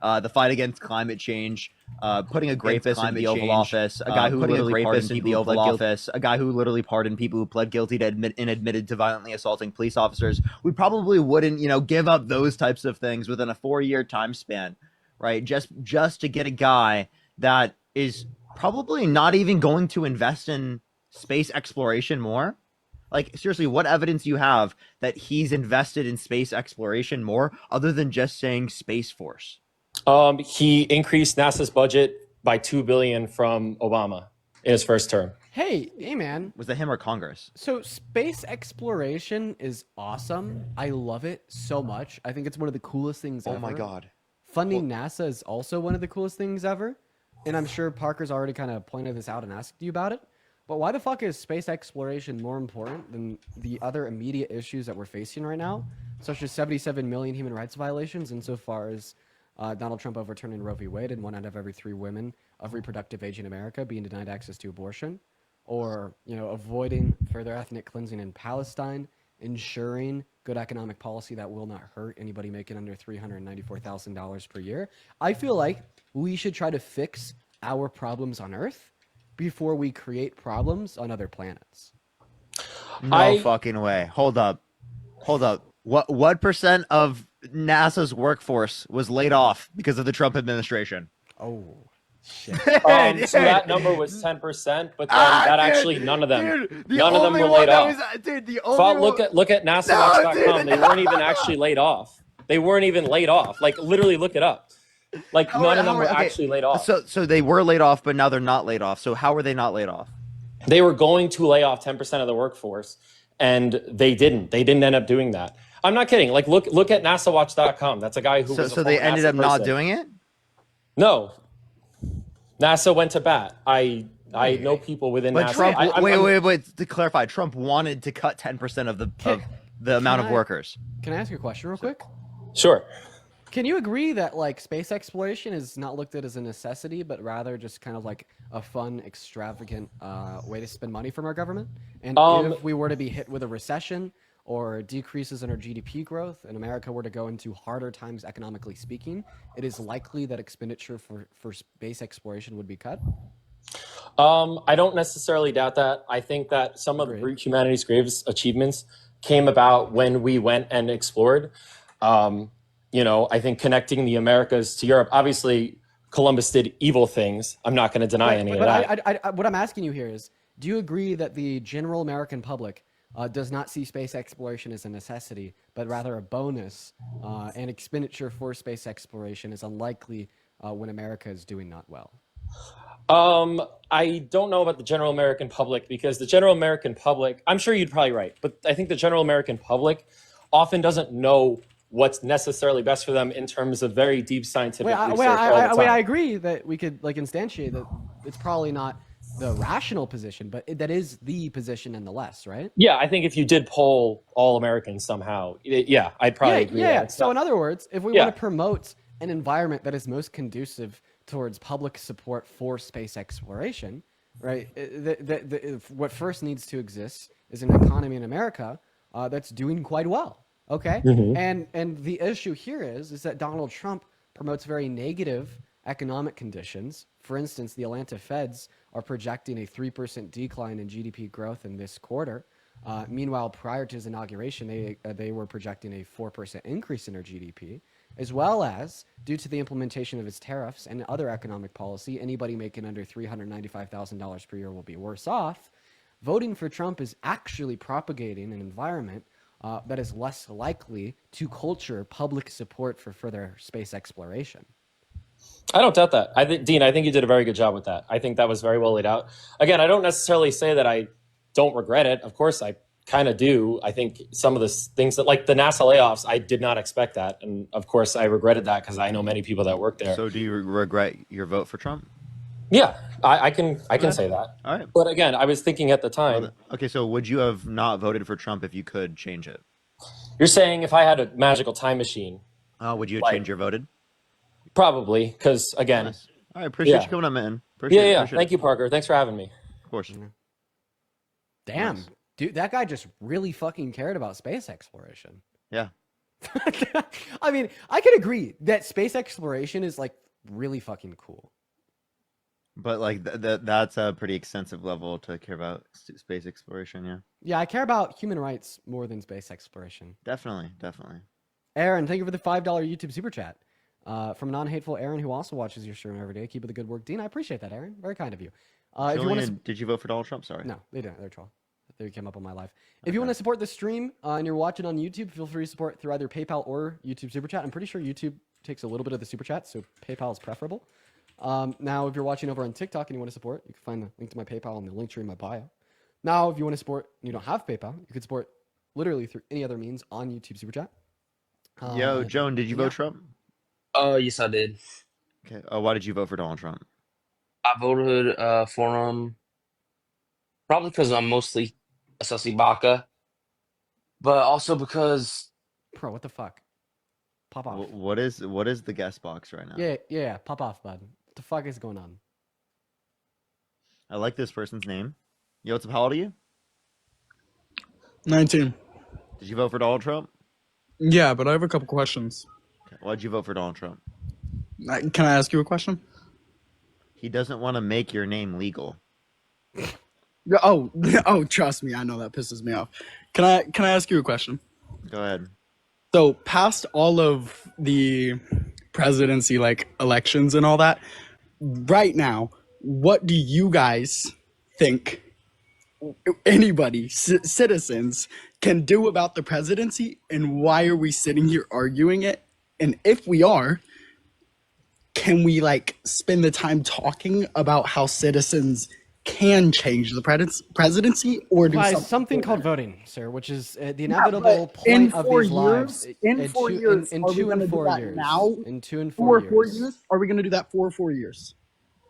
the fight against climate change, putting a rapist in the Oval Office, a guy who literally pardoned people who pled guilty, a guy who literally pardoned people who pled guilty to and admitted to violently assaulting police officers. We probably wouldn't, give up those types of things within a 4-year time span, right? Just to get a guy that is probably not even going to invest in space exploration more. Like, seriously, what evidence do you have that he's invested in space exploration more other than just saying Space Force? He increased NASA's budget by $2 billion from Obama in his first term. Hey, man. Was that him or Congress? So space exploration is awesome. I love it so much. I think it's one of the coolest things ever. Oh my God. Funding NASA is also one of the coolest things ever. And I'm sure Parker's already kind of pointed this out and asked you about it. But why the fuck is space exploration more important than the other immediate issues that we're facing right now, such as 77 million human rights violations insofar as Donald Trump overturning Roe v. Wade and 1 out of every 3 women of reproductive age in America being denied access to abortion, or avoiding further ethnic cleansing in Palestine, ensuring good economic policy that will not hurt anybody making under $394,000 per year. I feel like we should try to fix our problems on Earth before we create problems on other planets. No fucking way. Hold up. What percent of NASA's workforce was laid off because of the Trump administration? Oh, shit. So that number was 10%, but then actually none of them were laid off. Look at NASAWatch.com. They weren't even actually laid off. They weren't even laid off. Like, literally look it up. Like, none of them were actually laid off. So they were laid off, but now they're not laid off. So how were they not laid off? They were going to lay off 10% of the workforce, and they didn't. They didn't end up doing that. I'm not kidding. Like, look at NASAWatch.com. That's a guy who was a So they ended NASA up not person. doing it? No. NASA went to bat. I know people within But NASA. Trump, wait. To clarify, Trump wanted to cut 10% of the amount of workers. Can I ask you a question real quick? Sure. Can you agree that like space exploration is not looked at as a necessity, but rather just kind of like a fun, extravagant way to spend money from our government? And if we were to be hit with a recession or decreases in our GDP growth and America were to go into harder times economically speaking, it is likely that expenditure for space exploration would be cut? I don't necessarily doubt that. I think that some of humanity's greatest achievements came about when we went and explored. I think connecting the Americas to Europe, obviously Columbus did evil things. I'm not going to deny any of that. What I'm asking you here is, do you agree that the general American public does not see space exploration as a necessity, but rather a bonus, and expenditure for space exploration is unlikely when America is doing not well? I don't know about the general American public, because the general American public, I'm sure you'd probably right, but I think the general American public often doesn't know what's necessarily best for them in terms of very deep scientific research. I agree that we could like instantiate that it's probably not the rational position, but that is the position nonetheless, right? Yeah, I think if you did poll all Americans somehow, I'd probably agree. Yeah. So in other words, if we want to promote an environment that is most conducive towards public support for space exploration, right? What first needs to exist is an economy in America that's doing quite well. Okay. Mm-hmm. And the issue here is that Donald Trump promotes very negative economic conditions. For instance, the Atlanta Feds are projecting a 3% decline in GDP growth in this quarter. Meanwhile, prior to his inauguration, they were projecting a 4% increase in their GDP, as well as due to the implementation of his tariffs and other economic policy, anybody making under $395,000 per year will be worse off. Voting for Trump is actually propagating an environment that is less likely to culture public support for further space exploration. I don't doubt that. Dean, I think you did a very good job with that. I think that was very well laid out. Again, I don't necessarily say that I don't regret it. Of course, I kind of do. I think some of the things that, like the NASA layoffs, I did not expect that. And of course, I regretted that because I know many people that work there. So do you regret your vote for Trump? Yeah, I can say that. All right. But again, I was thinking at the time. Okay, so would you have not voted for Trump if you could change it? You're saying if I had a magical time machine. Would you change your voted? Probably, because again. Nice. All right, appreciate you coming on, man. Appreciate it. Thank you, Parker. Thanks for having me. Of course. Damn, dude, that guy just really fucking cared about space exploration. Yeah. I mean, I can agree that space exploration is like really fucking cool. But like that's a pretty extensive level to care about space exploration. Yeah. Yeah, I care about human rights more than space exploration. Definitely, definitely. Aaron, thank you for the $5 YouTube super chat. From non-hateful Aaron, who also watches your stream every day. Keep up the good work, Dean. I appreciate that, Aaron. Very kind of you. If you want to, did you vote for Donald Trump? Sorry. No, they didn't. They're a troll. They came up on my live. If you want to support the stream and you're watching on YouTube, feel free to support through either PayPal or YouTube Super Chat. I'm pretty sure YouTube takes a little bit of the Super Chat, so PayPal is preferable. Now, if you're watching over on TikTok and you want to support, you can find the link to my PayPal in the link tree in my bio. Now, if you want to support and you don't have PayPal, you can support literally through any other means on YouTube Super Chat. Yo, Joan, did you vote Trump? Yes, I did. Okay. Why did you vote for Donald Trump? I voted for him probably because I'm mostly a sussy baka, but also because Bro, what the fuck? Pop off. What is the guest box right now? Yeah. Pop off, bud. What the fuck is going on? I like this person's name. Yo, what's up? How old are you? 19. Did you vote for Donald Trump? Yeah, but I have a couple questions. Okay. Why'd you vote for Donald Trump? Can I ask you a question? He doesn't want to make your name legal. Oh, trust me, I know that pisses me off. Can I ask you a question? Go ahead. So, past all of the presidency elections and all that, right now, what do you guys think anybody, citizens, can do about the presidency, and why are we sitting here arguing it? And if we are, can we spend the time talking about how citizens can change the presidency or do something called voting, sir, which is the inevitable point of these lives. In 4 years, in are we 2 gonna and do 4 that years. now? In 2 and 4 years. Are we going to do that for 4 years?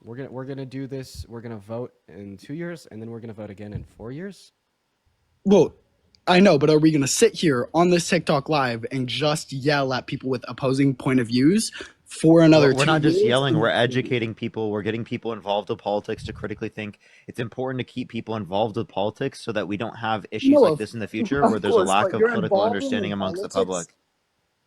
We're gonna do this. We're gonna vote in 2 years, and then we're gonna vote again in 4 years. Well, I know, but are we going to sit here on this TikTok live and just yell at people with opposing point of views for another 2 years? We're not just yelling. We're educating people. We're getting people involved with politics to critically think. It's important to keep people involved with politics so that we don't have issues like this in the future where there's a lack of political understanding amongst the public.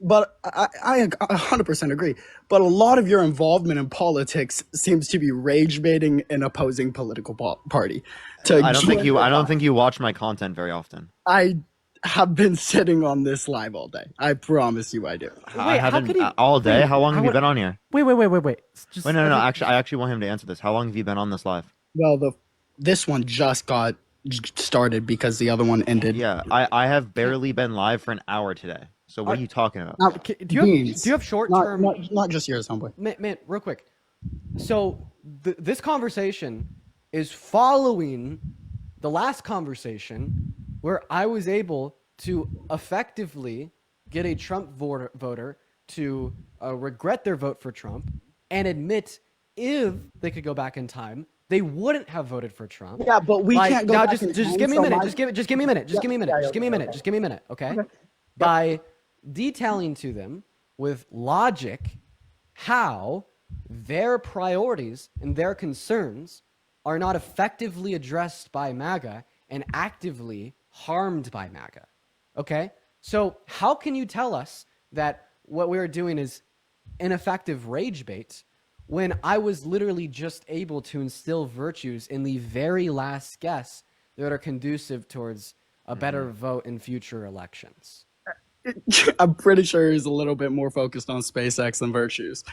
But I 100% agree. But a lot of your involvement in politics seems to be rage baiting an opposing political party. I don't think you watch my content very often. I have been sitting on this live all day. I promise you I do. I haven't all day. How long have you been on here? Wait. No. Actually, I actually want him to answer this. How long have you been on this live? Well, this one just got started because the other one ended. Yeah, I have barely been live for an hour today. So what are you talking about? Do you have short term? Not just yours, homeboy. Man, real quick. So this conversation is following the last conversation where I was able to effectively get a Trump voter to regret their vote for Trump and admit if they could go back in time, they wouldn't have voted for Trump. Yeah, but we can't go back in time. Just give me a minute. Just give me a minute. Just give me a minute. Okay. By detailing to them with logic how their priorities and their concerns are not effectively addressed by MAGA and actively harmed by MAGA. Okay? So how can you tell us that what we're doing is ineffective rage bait when I was literally just able to instill virtues in the very last guess that are conducive towards a better vote in future elections? I'm pretty sure he's a little bit more focused on SpaceX than virtues.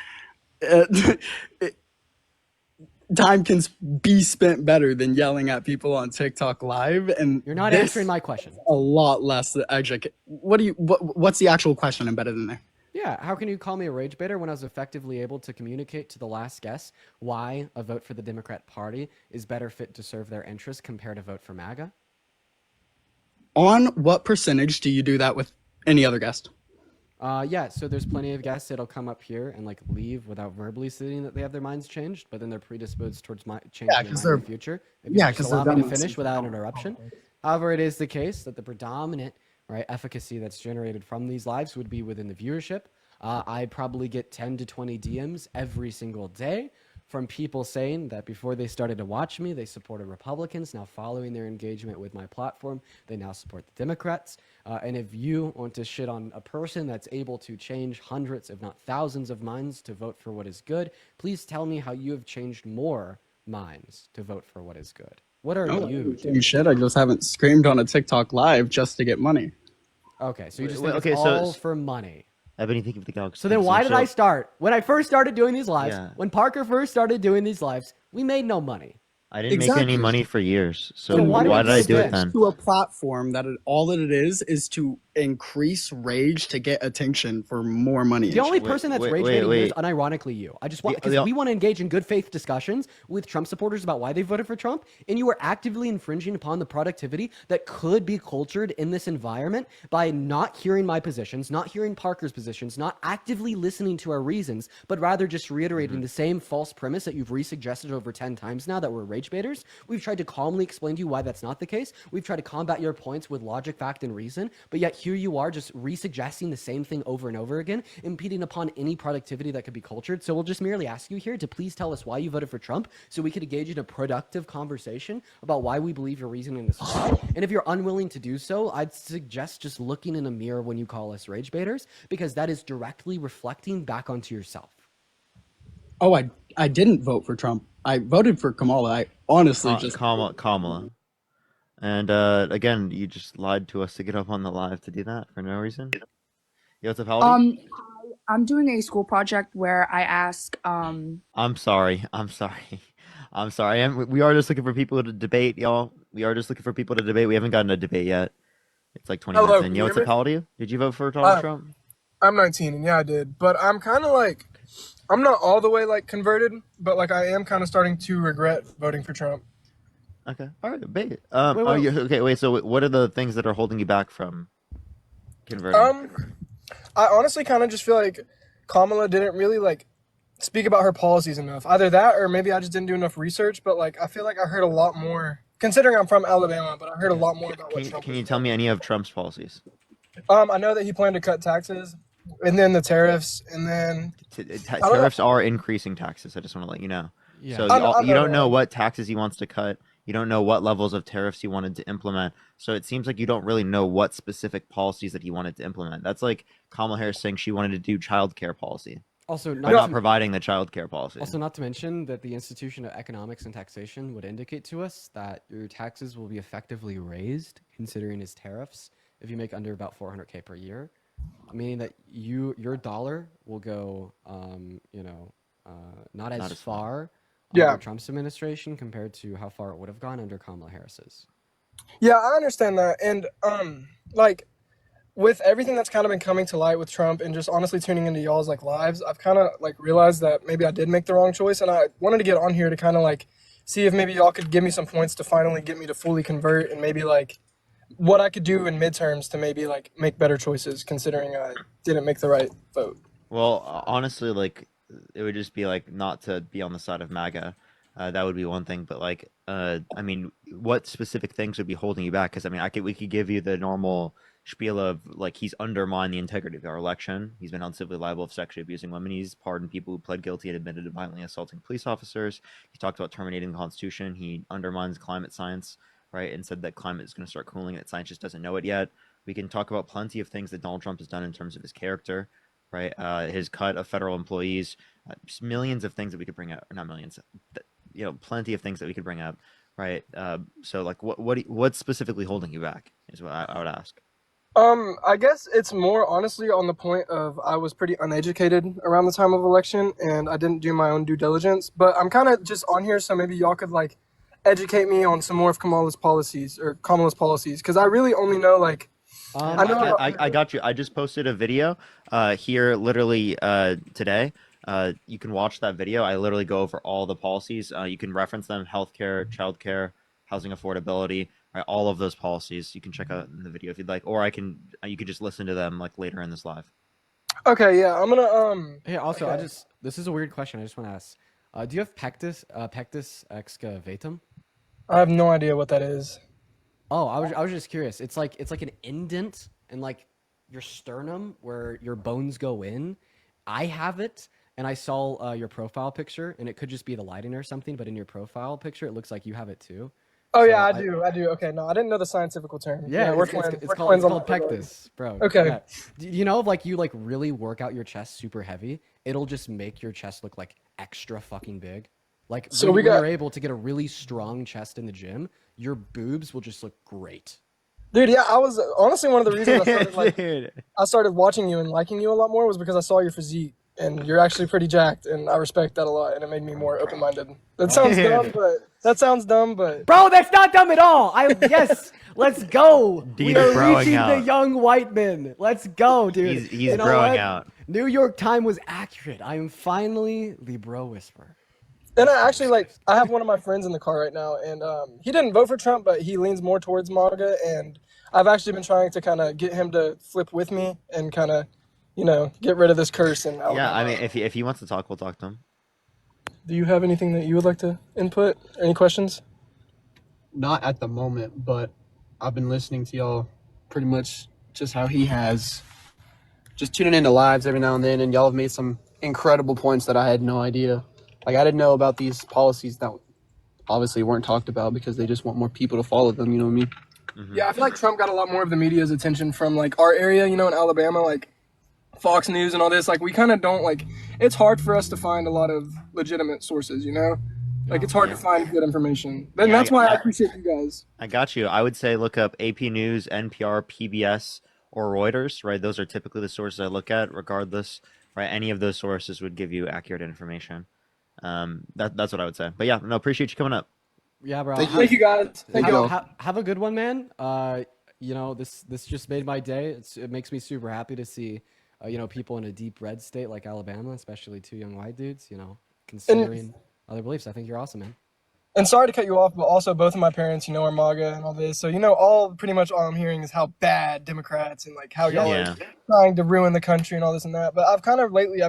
Time can be spent better than yelling at people on TikTok live, and you're not answering my question. A lot less educate. What's the actual question embedded in there? Yeah, how can you call me a rage baiter when I was effectively able to communicate to the last guess why a vote for the Democrat Party is better fit to serve their interests compared to vote for MAGA? On what percentage do you do that with any other guest? Yeah, so there's plenty of guests that'll come up here and leave without verbally stating that they have their minds changed, but then they're predisposed towards changing their mind in the future. If you just allow me to finish without interruption. However, it is the case that the predominant efficacy that's generated from these lives would be within the viewership. I probably get 10 to 20 DMs every single day from people saying that before they started to watch me, they supported Republicans. Now, following their engagement with my platform, they now support the Democrats. And if you want to shit on a person that's able to change hundreds, if not thousands of minds to vote for what is good, please tell me how you have changed more minds to vote for what is good. What are you doing? Shit, I just haven't screamed on a TikTok live just to get money. Okay, so you just Wait, think okay, it's so- all for money. I've been thinking of the galaxy. So then why did I start? When I first started doing these lives, Yeah. when Parker first started doing these lives, we made no money. I didn't make Exactly. any money for years, so So why why did did I you do do it this? then? To a platform that all that it is to increase rage to get attention for more money. The only Wait, person that's wait, rage wait, baiting here is wait. unironically you. I just want The- because the- we want to engage in good faith discussions with Trump supporters about why they voted for Trump, and you are actively infringing upon the productivity that could be cultured in this environment by not hearing my positions, not hearing Parker's positions, not actively listening to our reasons, but rather just reiterating the same false premise that you've re-suggested over 10 times now that we're rage baiters. We've tried to calmly explain to you why that's not the case. We've tried to combat your points with logic, fact, and reason, but yet here you are just re-suggesting the same thing over and over again, impeding upon any productivity that could be cultured. So we'll just merely ask you here to please tell us why you voted for Trump so we could engage in a productive conversation about why we believe your reasoning is flawed. And if you're unwilling to do so, I'd suggest just looking in a mirror when you call us rage baiters, because that is directly reflecting back onto yourself. Oh, I didn't vote for Trump. I voted for Kamala. I honestly just Kamala. And again, you just lied to us to get up on the live to do that for no reason. Yo, what's up, Howdy? I'm doing a school project where I ask I'm sorry. We are just looking for people to debate, y'all. We are just looking for people to debate. We haven't gotten a debate yet. It's like 20 Hello, minutes can in. you Yo, hear what's up, me? Howdy? Did you vote for Donald Trump? I'm 19, and yeah, I did. But I'm kind of like, I'm not all the way like converted, but like I am kind of starting to regret voting for Trump. Okay. All right, debate. Wait, Oh, wait. okay, wait. So what are the things that are holding you back from converting? I honestly kind of just feel like Kamala didn't really like speak about her policies enough. Either that, or maybe I just didn't do enough research. But like, I feel like I heard a lot more. Considering I'm from Alabama, but I heard a lot more about what Trump Can was you tell me any of Trump's policies? I know that he planned to cut taxes, and then the tariffs, and then Tariffs are increasing taxes. I just want to let you know. Yeah. So I you don't know that. what taxes he wants to cut. You don't know what levels of tariffs he wanted to implement. So it seems like you don't really know what specific policies that he wanted to implement. That's like Kamala Harris saying she wanted to do child care policy Also, by not providing the child care policy. Also, not to mention that the institution of economics and taxation would indicate to us that your taxes will be effectively raised, considering his tariffs, if you make under about 400K per year, meaning that your dollar will go, not as far under Trump's administration compared to how far it would have gone under Kamala Harris's. Yeah, I understand that, and like with everything that's kind of been coming to light with Trump, and just honestly tuning into y'all's like lives, I've kind of like realized that maybe I did make the wrong choice, and I wanted to get on here to kind of like see if maybe y'all could give me some points to finally get me to fully convert, and maybe like what I could do in midterms to maybe like make better choices, considering I didn't make the right vote. Well, honestly, like it would just be like not to be on the side of MAGA. That would be one thing, but like, I mean, what specific things would be holding you back? Because I mean, we could give you the normal spiel of like he's undermined the integrity of our election. He's been held civilly liable of sexually abusing women. He's pardoned people who pled guilty and admitted to violently assaulting police officers. He talked about terminating the Constitution. He undermines climate science, right, and said that climate is going to start cooling and that science just doesn't know it yet. We can talk about plenty of things that Donald Trump has done in terms of his character, right? His cut of federal employees, millions of things that we could bring up, or not millions, plenty of things that we could bring up, right? So like, what's specifically holding you back is what I would ask. I guess it's more honestly on the point of I was pretty uneducated around the time of election, and I didn't do my own due diligence. But I'm kind of just on here, so maybe y'all could like educate me on some more of Kamala's policies, because I really only know like. I got you. I just posted a video here literally today. You can watch that video. I literally go over all the policies. You can reference them: healthcare, childcare, housing affordability, right? All of those policies. You can check out in the video if you'd like, or you could just listen to them like later in this live. Okay, yeah, I'm gonna Hey, also, okay. this is a weird question. I just want to ask. Do you have pectus excavatum? I have no idea what that is. Oh, I was just curious. It's like an indent in like your sternum where your bones go in. I have it, and I saw your profile picture, and it could just be the lighting or something, but in your profile picture, it looks like you have it too. Oh So yeah, I do. Okay, no, I didn't know the scientific term. Yeah, we're it's twins. it's We're called twins it's on called that regard. pectus, bro. Okay. Yeah. You know, like you like really work out your chest super heavy, it'll just make your chest look like extra fucking big. Like So when, we when got- you're able to get a really strong chest in the gym, your boobs will just look great. Dude, yeah, I was honestly one of the reasons Dude. I started watching you and liking you a lot more was because I saw your physique, and you're actually pretty jacked, and I respect that a lot, and it made me more open-minded. That sounds dumb, but Bro, that's not dumb at all. Yes, let's go. Dean We is are broing reaching the out. young white men. Let's go, dude. He's You know growing what? out. New York Times was accurate. I am finally the bro whisperer. and I actually I have one of my friends in the car right now, and he didn't vote for Trump, but he leans more towards MAGA, and I've actually been trying to kind of get him to flip with me and kind of, get rid of this curse. And Yeah, I mean, if he wants to talk, we'll talk to him. do you have anything that you would like to input? Any questions? Not at the moment, but I've been listening to y'all pretty much just how he has. Just tuning into lives every now and then, and y'all have made some incredible points that I had no idea. Like, I didn't know about these policies that obviously weren't talked about because they just want more people to follow them, you know what I mean? Mm-hmm. Yeah, I feel like Trump got a lot more of the media's attention from like our area, in Alabama, like Fox News and all this. Like we kind of don't it's hard for us to find a lot of legitimate sources, Like it's hard to find good information. And that's why I appreciate you guys. I got you. I would say look up AP News, NPR, PBS, or Reuters, right? Those are typically the sources I look at, regardless, right? Any of those sources would give you accurate information. That's what I would say. But yeah, no, appreciate you coming up. Yeah, bro. Thank you guys. Thank you. Have a good one, man. This just made my day. It makes me super happy to see, people in a deep red state like Alabama, especially two young white dudes, considering other beliefs. I think you're awesome, man. And sorry to cut you off, but also both of my parents, are MAGA and all this. So, pretty much all I'm hearing is how bad Democrats and like how y'all are trying to ruin the country and all this and that. But I've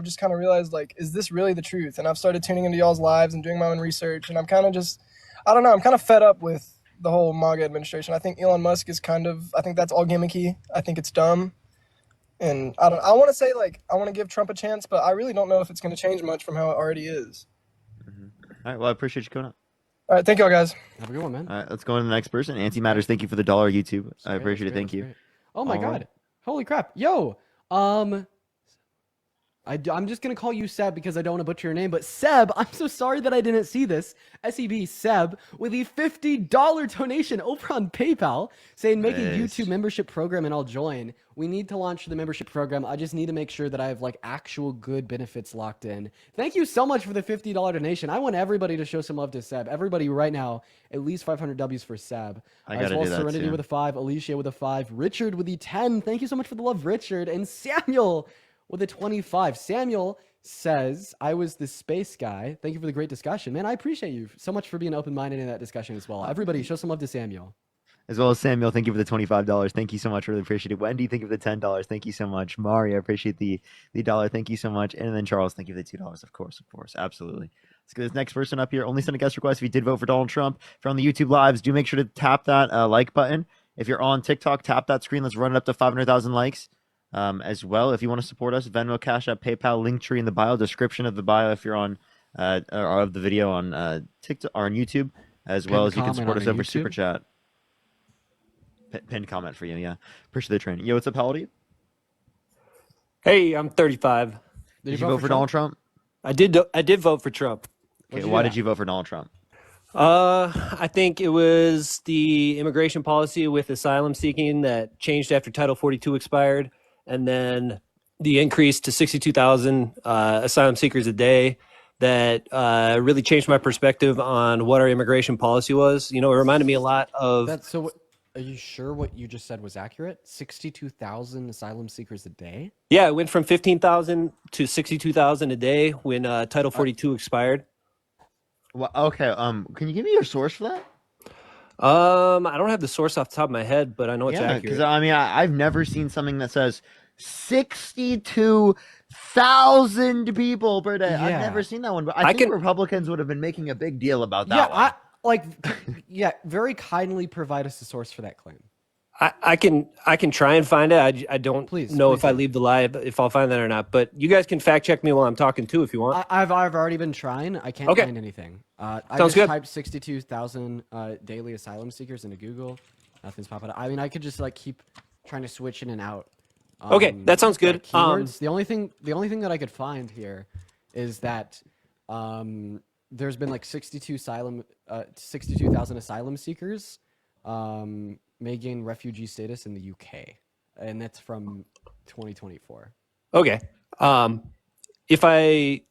just kind of realized, like, is this really the truth? And I've started tuning into y'all's lives and doing my own research. And I'm kind of I don't know, I'm kind of fed up with the whole MAGA administration. I think Elon Musk is I think that's all gimmicky. I think it's dumb. And I want to say, like, I want to give Trump a chance, but I really don't know if it's going to change much from how it already is. Mm-hmm. All right, well, I appreciate you coming up. All right, thank y'all, guys. Have a good one, man. All right, let's go on to the next person. Anti-Matters, thank you for the $1 YouTube. I appreciate it. Thank you. Great. Oh my God. Holy crap. Yo, I'm just going to call you Seb because I don't want to butcher your name, but Seb, I'm so sorry that I didn't see this. SEB Seb with a $50 donation over on PayPal saying, make a YouTube membership program and I'll join. We need to launch the membership program. I just need to make sure that I have like actual good benefits locked in. Thank you so much for the $50 donation. I want everybody to show some love to Seb. Everybody right now, at least 500 W's for Seb. As well as Serenity with a 5, Alicia with a 5, Richard with the 10. Thank you so much for the love, Richard. And Samuel with a 25. Samuel says, I was the space guy. Thank you for the great discussion. Man, I appreciate you so much for being open-minded in that discussion as well. Everybody, show some love to Samuel. As well as Samuel, thank you for the $25. Thank you so much. Really appreciate it. Wendy, thank you for the $10. Thank you so much. Mari, I appreciate the dollar. Thank you so much. And then Charles, thank you for the $2. Of course. Absolutely. Let's get this next person up here. Only send a guest request if you did vote for Donald Trump. If you're on the YouTube lives, do make sure to tap that like button. If you're on TikTok, tap that screen. Let's run it up to 500,000 likes. As well, if you want to support us, Venmo, Cash App, PayPal, Linktree in the bio, description of the bio if you're on or of the video on TikTok or on YouTube, as well as you can support us over Super Chat. Pinned comment for you, yeah. Appreciate the training. Yo, what's up? How old are you? Hey, I'm 35. Did you vote for Donald Trump? I did vote for Trump. Okay, why did you vote for Donald Trump? I think it was the immigration policy with asylum seeking that changed after Title 42 expired, and then the increase to 62,000 asylum seekers a day that really changed my perspective on what our immigration policy was. It reminded me a lot of... Are you sure what you just said was accurate? 62,000 asylum seekers a day? Yeah, it went from 15,000 to 62,000 a day when Title 42 expired. Well, okay. Can you give me your source for that? I don't have the source off the top of my head, but I know it's accurate. Because I've never seen something that says 62,000 people per day. I've never seen that one, but I think Republicans would have been making a big deal about that one. Very kindly provide us a source for that claim. I can try and find it. I don't know if I leave the live if I'll find that or not. But you guys can fact check me while I'm talking too if you want. I've already been trying. I can't find anything. I Sounds just good. typed 62,000 daily asylum seekers into Google. Nothing's popping up. I mean, I could just like keep trying to switch in and out. Okay, that sounds good. Keywords. The only thing that I could find here is that there's been like 62,000 asylum seekers may gain refugee status in the UK, and that's from 2024. Okay. If I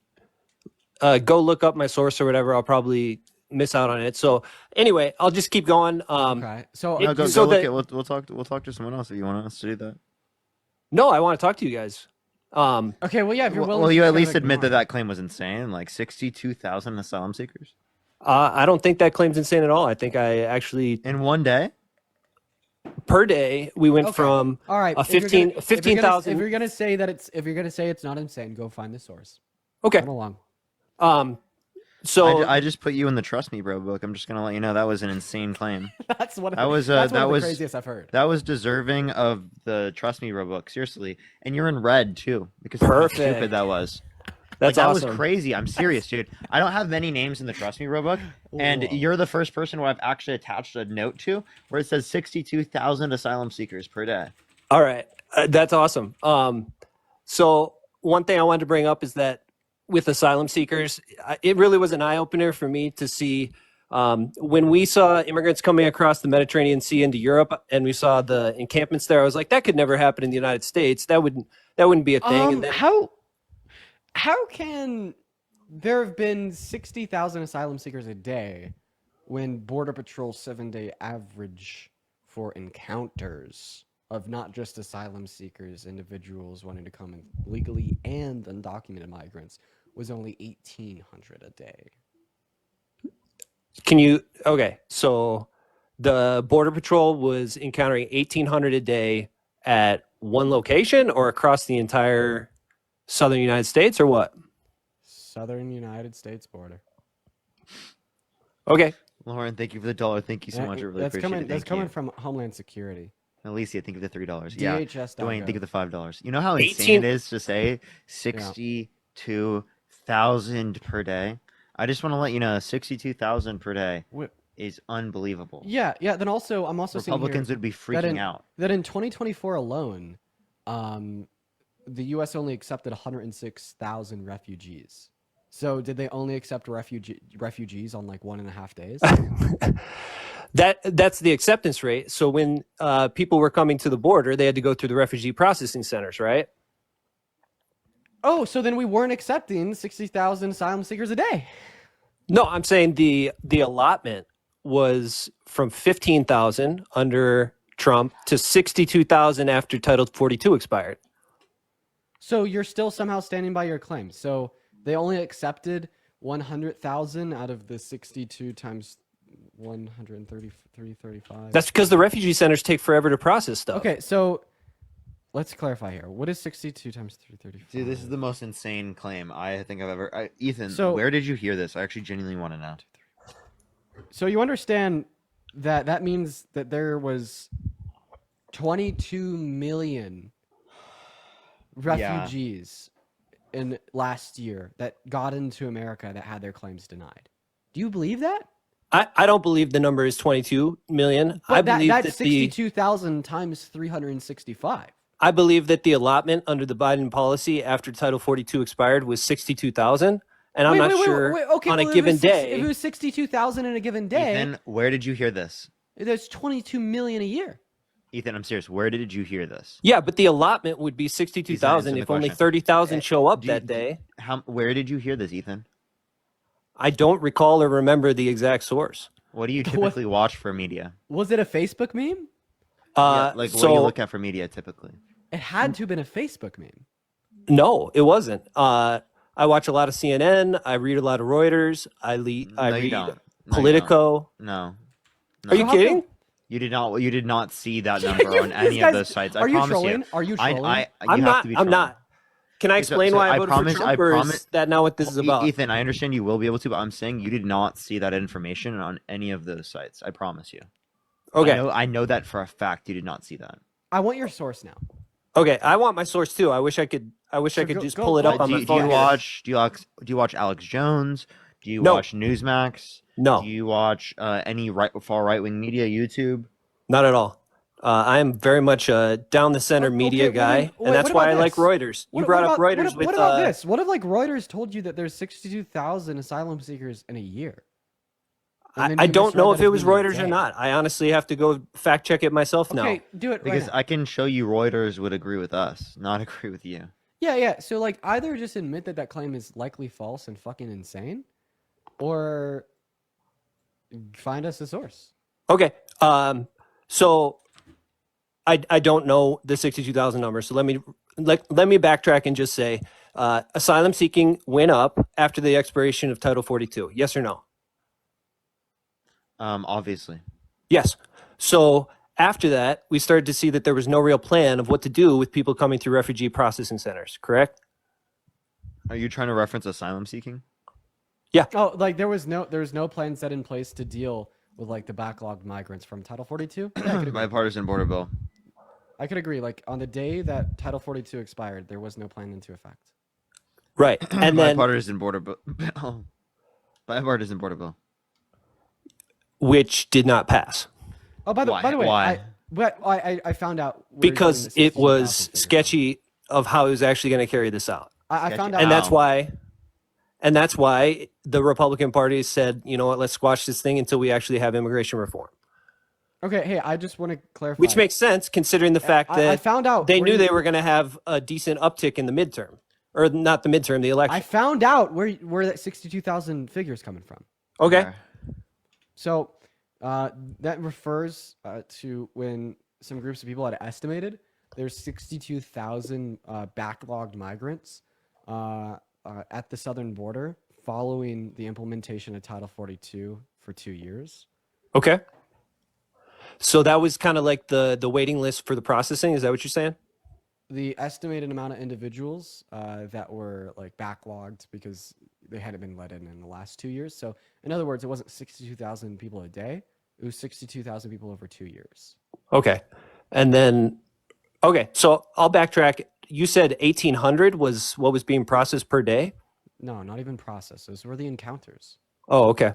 go look up my source or whatever, I'll probably miss out on it. So anyway, I'll just keep going. Okay. So No, go so look that- at. We'll talk to someone else if you want us to do that. No, I want to talk to you guys. Okay. Well, yeah. If you're willing, Well, you to at kind least of admit that ignore it. that claim was insane. Like 62,000 asylum seekers I don't think that claim's insane at all. I think I actually in one day. per day we went Okay. from All right. a 15,000. If you're gonna say it's not insane, go find the source. Okay. Come along. So I just put you in the Trust Me Bro book. I'm just gonna let you know that was an insane claim. That's what. That was that's one that of the was craziest I've heard. That was deserving of the Trust Me Bro book. Seriously, and you're in red too because of how Perfect. stupid that was. that's That awesome. was crazy. I'm serious, dude. I don't have many names in the Trust Me Bro book, and Whoa. you're the first person where I've actually attached a note to where it says 62,000 asylum seekers per day. All right. That's awesome. So one thing I wanted to bring up is that with asylum seekers, it really was an eye opener for me to see when we saw immigrants coming across the Mediterranean Sea into Europe and we saw the encampments there. I was like, that could never happen in the United States. That wouldn't be a thing. And then, How can there have been 60,000 asylum seekers a day when Border Patrol's 7-day average for encounters of not just asylum seekers, individuals wanting to come in legally and undocumented migrants was only 1,800 a day? okay. So the Border Patrol was encountering 1,800 a day at one location or across the entire southern United States or what? Southern United States border. Okay. Lauren, thank you for the $1. Thank you so much. I really That's appreciate coming. it. That's Thank coming you. from Homeland Security. Alicia, think of the $3. Yeah. DHS. Dwayne, think of the $5. You know how 18 insane it is to say 62,000 per day? I just want to let you know 62,000 per day is unbelievable. Yeah. Then also, I'm also seeing here Republicans would be freaking out. that in 2024 alone, the U.S. only accepted 106,000 refugees. So did they only accept refugees on like 1.5 days? That's the acceptance rate. So when people were coming to the border, they had to go through the refugee processing centers, right? Oh, so then we weren't accepting 60,000 asylum seekers a day. No, I'm saying the allotment was from 15,000 under Trump to 62,000 after Title 42 expired. So you're still somehow standing by your claim. So they only accepted 100,000 out of the 62 times 133.35. That's because the refugee centers take forever to process stuff. Okay, so let's clarify here. What is 62 times 335? Dude, this is the most insane claim I think I've ever. Ethan, So- where did you hear this? I actually genuinely want to know. So you understand that that means that there was 22 million refugees in last year that got into America that had their claims denied. Do you believe that? I don't believe the number is 22 million. But I believe that's that the 62,000 times 365. I believe that the allotment under the Biden policy after Title 42 expired was 62,000, and I'm not sure Okay, on well, a if given it was day. If it was 62,000 in a given day, Ethan, where did you hear this? there's 22 million a year. Ethan, I'm serious. Where did you hear this? Yeah, but the allotment would be 62,000 Ethan, if only question. 30,000 show up Do you- that day. Where did you hear this, Ethan? I don't recall or remember the exact source. What do you typically watch for media? Was it a Facebook meme? Like, what do you look at for media typically? It had to have been a Facebook meme. No, it wasn't. I watch a lot of CNN. I read a lot of Reuters. I No, you read don't. No, you Politico. No. Are you how kidding? You did not see that number on any of those sites. I Are you promise trolling? you. Are you trolling? You I'm have not. to be I'm trolling. not. Can I explain why I voted for Trump, or is that not what this is about? Ethan, I understand you will be able to, but I'm saying you did not see that information on any of those sites. I promise you. Okay. I know that for a fact. You did not see that. I want your source now. Okay, I want my source too. I wish I could just pull it up on my Do phone. you watch Alex Jones? Do you No. watch Newsmax? No. Do you watch any far right wing media? YouTube? Not at all. I am very much a down the center media guy, and that's why I like Reuters. You brought up Reuters. What about this? What if like Reuters told you that there's 62,000 asylum seekers in a year? I don't know if it was Reuters or not. I honestly have to go fact check it myself now. Okay, do it because right now. I can show you Reuters would agree with us, not agree with you. Yeah. So like either just admit that that claim is likely false and fucking insane, or find us a source. Okay. So I don't know the 62,000 number. So let me backtrack and just say asylum seeking went up after the expiration of Title 42. Yes or no? Obviously. Yes. So after that, we started to see that there was no real plan of what to do with people coming through refugee processing centers, correct? Are you trying to reference asylum seeking? Yeah. Oh, like there was no plan set in place to deal with like the backlogged migrants from Title 42. Yeah, Bipartisan border bill. I could agree. Like on the day that Title 42 expired, there was no plan into effect. Right. And then bipartisan border bill. Bipartisan border bill. Which did not pass. Oh, by the way, why? I found out Because it was sketchy of how he was actually going to carry this out. I found out, and that's why the Republican Party said, you know what, let's squash this thing until we actually have immigration reform. Okay, hey, I just want to clarify. Which makes sense considering the fact that I found out they knew they were going to have a decent uptick in the midterm, or not the midterm, the election. I found out where that 62,000 figure is coming from. Okay. So that refers to when some groups of people had estimated there's 62,000 backlogged migrants at the southern border following the implementation of Title 42 for 2 years. Okay. So that was kind of like the waiting list for the processing. Is that what you're saying? The estimated amount of individuals that were like backlogged because they hadn't been let in the last 2 years. So in other words, it wasn't 62,000 people a day. It was 62,000 people over 2 years. Okay. And then, okay. So I'll backtrack. You said 1,800 was what was being processed per day? No, not even processed. Those were the encounters. Oh, okay.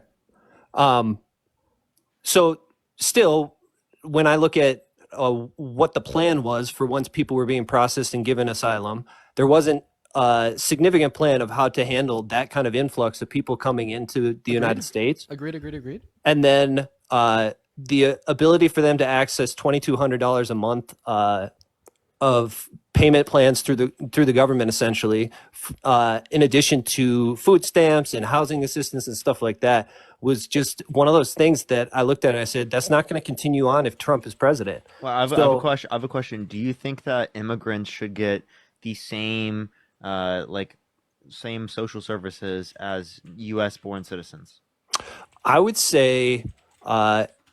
So still, when I look at what the plan was for once people were being processed and given asylum, there wasn't a significant plan of how to handle that kind of influx of people coming into the United States. Agreed. And then the ability for them to access $2,200 a month of payment plans through the government, essentially, in addition to food stamps and housing assistance and stuff like that, was just one of those things that I looked at and I said, that's not going to continue on if Trump is president. Well, I have a question. Do you think that immigrants should get the same same social services as U.S. born citizens? I would say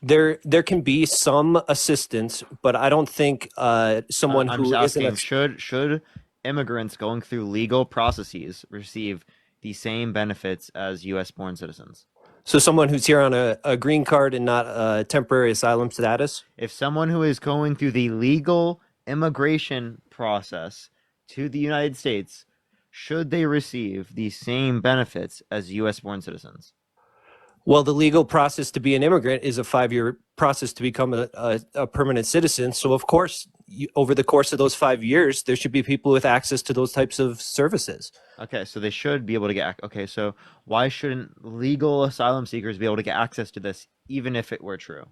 there can be some assistance, but I don't think someone I'm who just asking, isn't should immigrants going through legal processes receive the same benefits as U.S. born citizens? So someone who's here on a green card and not a temporary asylum status? If someone who is going through the legal immigration process to the United States, should they receive the same benefits as U.S. born citizens? Well, the legal process to be an immigrant is a 5-year process to become a permanent citizen. So, of course, over the course of those 5 years, there should be people with access to those types of services. Okay, so they should be able to get... Okay, so why shouldn't legal asylum seekers be able to get access to this, even if it were true?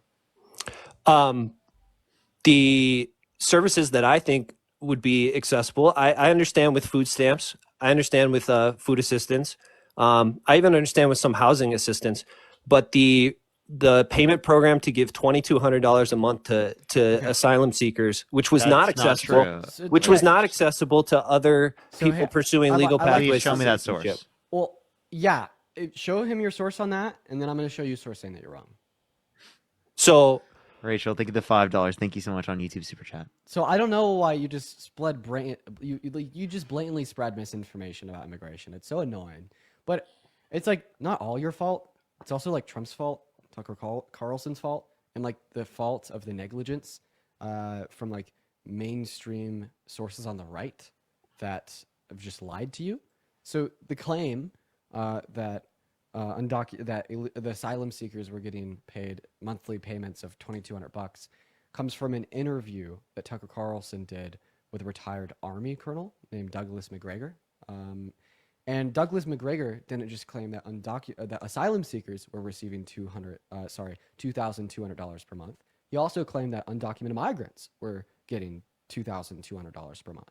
The services that I think would be accessible, I understand with food stamps. I understand with food assistance. I even understand with some housing assistance, but the payment program to give $2,200 a month to asylum seekers, which was not accessible, not accessible to other people pursuing legal pathways. Please show me that source. Well, yeah, show him your source on that, and then I'm going to show you a source saying that you're wrong. So, Rachel, thank you the $5. Thank you so much on YouTube Super Chat. So I don't know why you just you just blatantly spread misinformation about immigration. It's so annoying. But it's like not all your fault. It's also like Trump's fault, Tucker Carlson's fault, and like the fault of the negligence from like mainstream sources on the right that have just lied to you. So the claim that the asylum seekers were getting paid monthly payments of $2,200 comes from an interview that Tucker Carlson did with a retired Army colonel named Douglas McGregor. And Douglas McGregor didn't just claim that that asylum seekers were receiving $2,200 per month. He also claimed that undocumented migrants were getting $2,200 per month.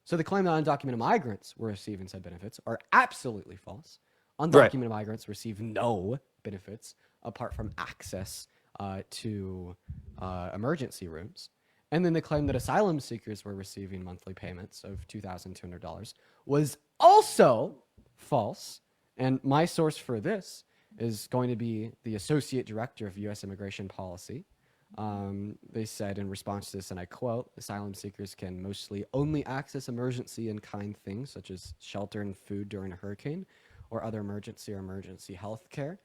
So the claim that undocumented migrants were receiving said benefits are absolutely false. Undocumented migrants receive no benefits apart from access to emergency rooms. And then the claim that asylum seekers were receiving monthly payments of $2,200 was also false. And my source for this is going to be the Associate Director of U.S. Immigration Policy. They said in response to this, and I quote, asylum seekers can mostly only access emergency and kind things such as shelter and food during a hurricane or other emergency health care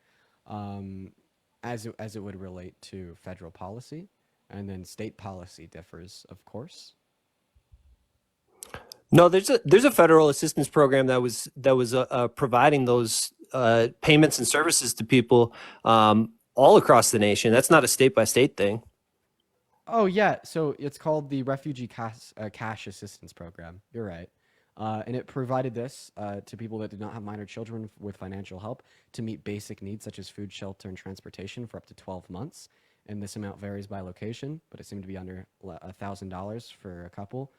as it would relate to federal policy. And then state policy differs, of course. No, there's a federal assistance program that was providing those payments and services to people all across the nation. That's not a state by state thing. Oh yeah, so it's called the Refugee Cash Assistance Program. You're right, and it provided this to people that did not have minor children with financial help to meet basic needs such as food, shelter, and transportation for up to 12 months. And this amount varies by location, but it seemed to be under $1,000 for a couple,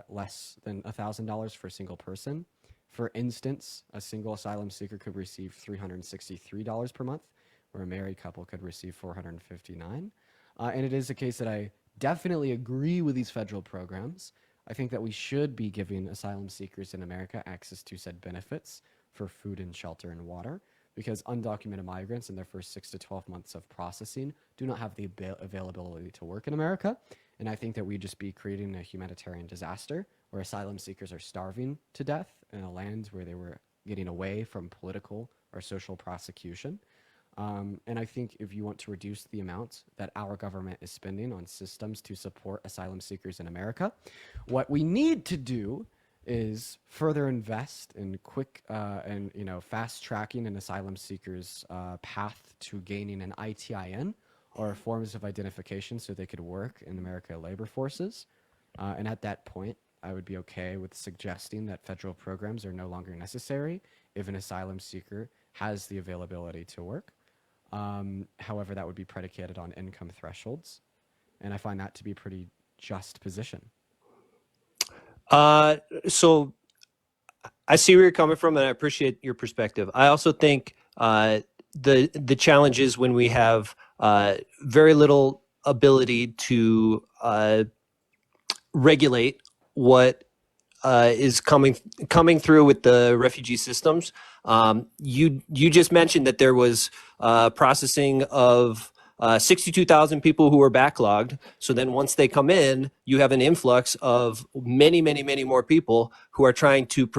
less than $1,000 for a single person. For instance, a single asylum seeker could receive $363 per month, where a married couple could receive $459. And it is a case that I definitely agree with these federal programs. I think that we should be giving asylum seekers in America access to said benefits for food and shelter and water, because undocumented migrants in their first 6 to 12 months of processing do not have the availability to work in America. And I think that we'd just be creating a humanitarian disaster where asylum seekers are starving to death in a land where they were getting away from political or social prosecution. And I think if you want to reduce the amount that our government is spending on systems to support asylum seekers in America, what we need to do is further invest in quick and fast tracking an asylum seeker's path to gaining an ITIN or forms of identification so they could work in American labor forces. And at that point, I would be okay with suggesting that federal programs are no longer necessary if an asylum seeker has the availability to work. However, that would be predicated on income thresholds. And I find that to be a pretty just position. So I see where you're coming from, and I appreciate your perspective. I also think the challenge is when we have very little ability to regulate what is coming through with the refugee systems. You just mentioned that there was processing of 62,000 people who were backlogged. So then once they come in, you have an influx of many, many, many more people who are trying to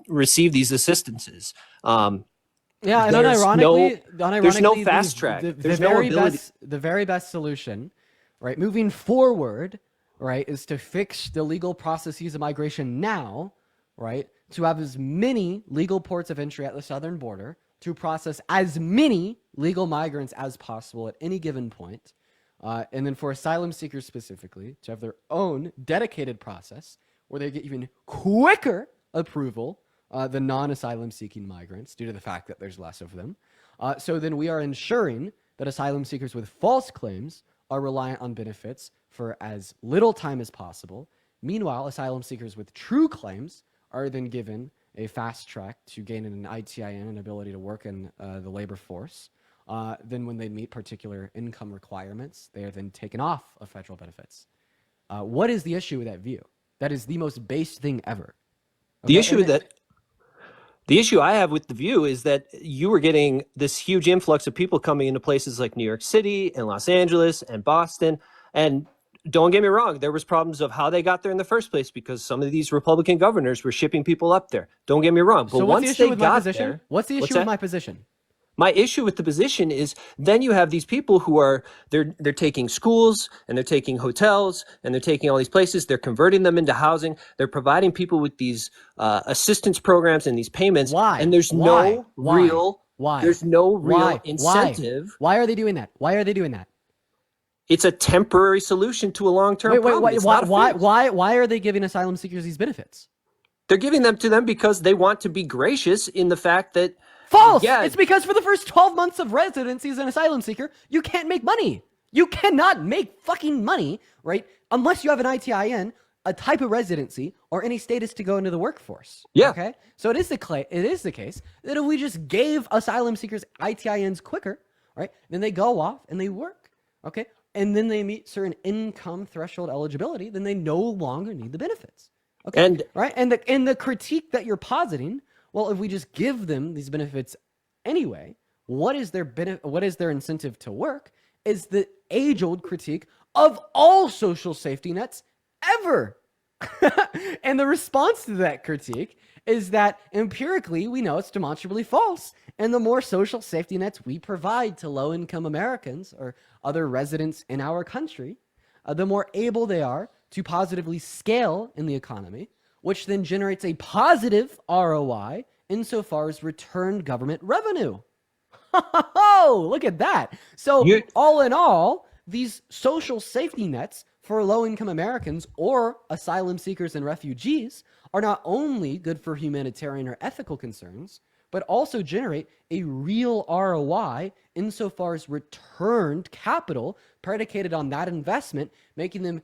receive these assistances. Yeah, and unironically, there's no fast track. There's no ability. The very best solution, right, moving forward, right, is to fix the legal processes of migration now, right, to have as many legal ports of entry at the southern border, to process as many legal migrants as possible at any given point, and then for asylum seekers specifically, to have their own dedicated process where they get even quicker approval than non-asylum seeking migrants due to the fact that there's less of them. So then we are ensuring that asylum seekers with false claims are reliant on benefits for as little time as possible. Meanwhile, asylum seekers with true claims are then given a fast track to gain an ITIN and ability to work in the labor force. Then when they meet particular income requirements, they are then taken off of federal benefits. What is the issue with that view? That is the most base thing ever. Okay? The issue I have with the view is that you were getting this huge influx of people coming into places like New York City and Los Angeles and Boston. And don't get me wrong, there was problems of how they got there in the first place because some of these Republican governors were shipping people up there. Don't get me wrong. But so once they got there, what's the issue with my position? My issue with the position is then you have these people who are they're taking schools and they're taking hotels and they're taking all these places. They're converting them into housing. They're providing people with these assistance programs and these payments. Why? And there's Why? no real Why? there's no real Why? incentive. Why are they doing that? Why are they doing that? It's a temporary solution to a long-term problem. Why are they giving asylum seekers these benefits? They're giving them to them because they want to be gracious in the fact that false. Yeah. It's because for the first 12 months of residency as an asylum seeker, you can't make money. You cannot make fucking money, right? Unless you have an ITIN, a type of residency, or any status to go into the workforce. Yeah. Okay. So it is the case that if we just gave asylum seekers ITINs quicker, right, then they go off and they work. Okay. And then they meet certain income threshold eligibility, then they no longer need the benefits. Okay. And right. And the critique that you're positing, well, if we just give them these benefits anyway, what is their incentive to work? Is the age-old critique of all social safety nets ever. And the response to that critique is that empirically we know it's demonstrably false. And the more social safety nets we provide to low-income Americans or other residents in our country, the more able they are to positively scale in the economy, which then generates a positive ROI insofar as returned government revenue. Oh, look at that. So all in all, these social safety nets for low-income Americans or asylum seekers and refugees are not only good for humanitarian or ethical concerns, but also generate a real ROI insofar as returned capital predicated on that investment, making them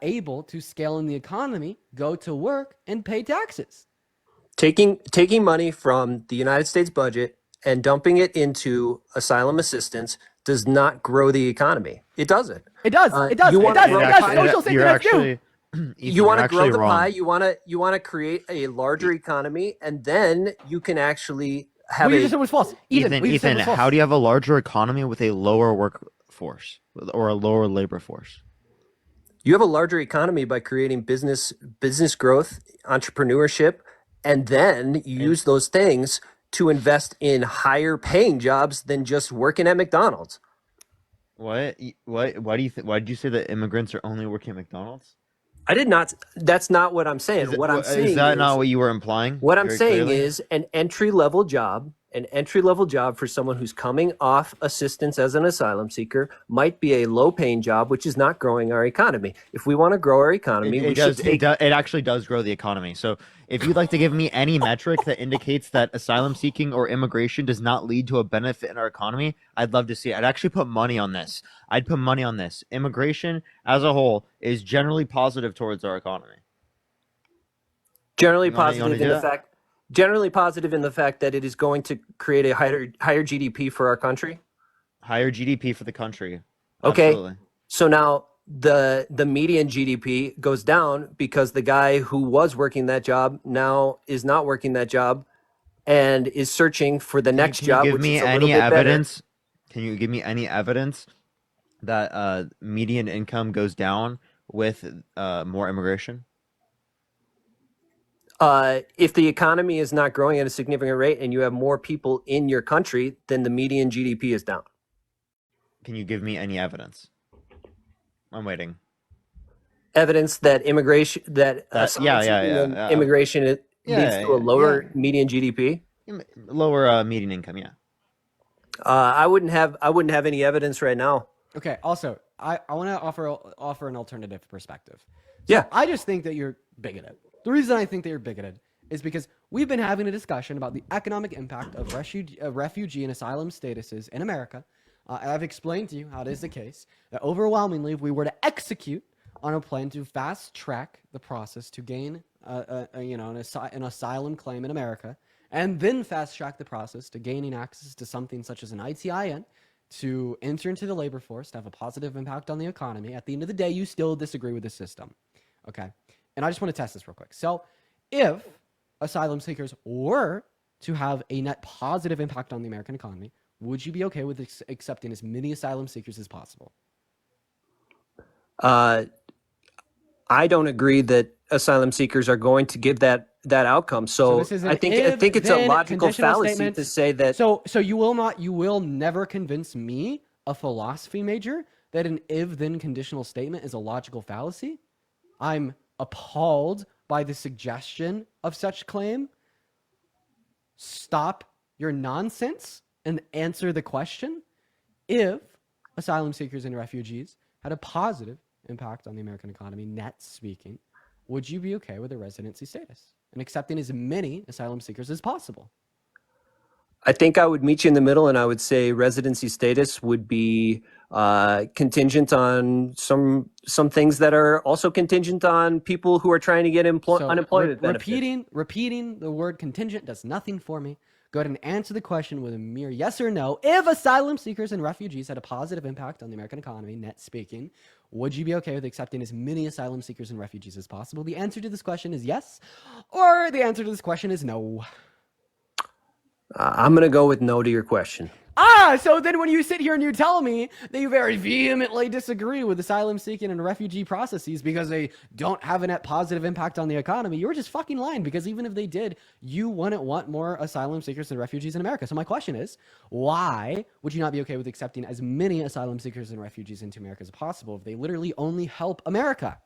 able to scale in the economy, go to work, and pay taxes. Taking money from the United States budget and dumping it into asylum assistance does not grow the economy. It doesn't. It does. It does. It does. Social safety nets do. You want to grow the pie. You want to create a larger economy, and then you can actually have you just said was false. Ethan, how do you have a larger economy with a lower workforce or a lower labor force? You have a larger economy by creating business growth, entrepreneurship, and then you use those things to invest in higher paying jobs than just working at McDonald's. What? Why did you say that immigrants are only working at McDonald's? I did not. That's not what I'm saying. Is that not what you were implying? What I'm saying is an entry-level job for someone who's coming off assistance as an asylum seeker might be a low-paying job, which is not growing our economy. If we want to grow our economy, it actually does grow the economy. So if you'd like to give me any metric that indicates that asylum seeking or immigration does not lead to a benefit in our economy, I'd love to see it. I'd actually put money on this. Immigration as a whole is generally positive towards our economy. Generally positive in the fact that it is going to create a higher GDP for our country. Higher GDP for the country. Okay. Absolutely. So now the median GDP goes down because the guy who was working that job now is not working that job and is searching for the next job. Can you give me any evidence that median income goes down with more immigration? If the economy is not growing at a significant rate and you have more people in your country, then the median GDP is down. Can you give me any evidence? I'm waiting. Evidence that immigration immigration leads to a lower median GDP, lower median income. Yeah. I wouldn't have any evidence right now. Okay. Also, I want to offer an alternative perspective. So yeah. I just think that you're bigoted. The reason I think that you're bigoted is because we've been having a discussion about the economic impact of refugee and asylum statuses in America. I've explained to you how it is the case that overwhelmingly, if we were to execute on a plan to fast track the process to gain an asylum claim in America, and then fast track the process to gaining access to something such as an ITIN, to enter into the labor force, to have a positive impact on the economy, at the end of the day, you still disagree with the system. Okay. And I just want to test this real quick. So if asylum seekers were to have a net positive impact on the American economy, would you be okay with accepting as many asylum seekers as possible? I don't agree that asylum seekers are going to give that that outcome. So this is an I think it's a if-then logical conditional fallacy statement. to say that. So you will never convince me, a philosophy major, that an if-then conditional statement is a logical fallacy. I'm appalled by the suggestion of such claim. Stop your nonsense and answer the question. If asylum seekers and refugees had a positive impact on the American economy, net speaking, would you be okay with a residency status and accepting as many asylum seekers as possible? I think I would meet you in the middle, and I would say residency status would be contingent on some things that are also contingent on people who are trying to get unemployment benefits. Repeating the word contingent does nothing for me. Go ahead and answer the question with a mere yes or no. If asylum seekers and refugees had a positive impact on the American economy, net speaking, would you be okay with accepting as many asylum seekers and refugees as possible? The answer to this question is yes, or the answer to this question is no. I'm going to go with no to your question. So then when you sit here and you tell me that you very vehemently disagree with asylum seeking and refugee processes because they don't have a net positive impact on the economy, you're just fucking lying, because even if they did, you wouldn't want more asylum seekers and refugees in America. So my question is, why would you not be okay with accepting as many asylum seekers and refugees into America as possible if they literally only help America?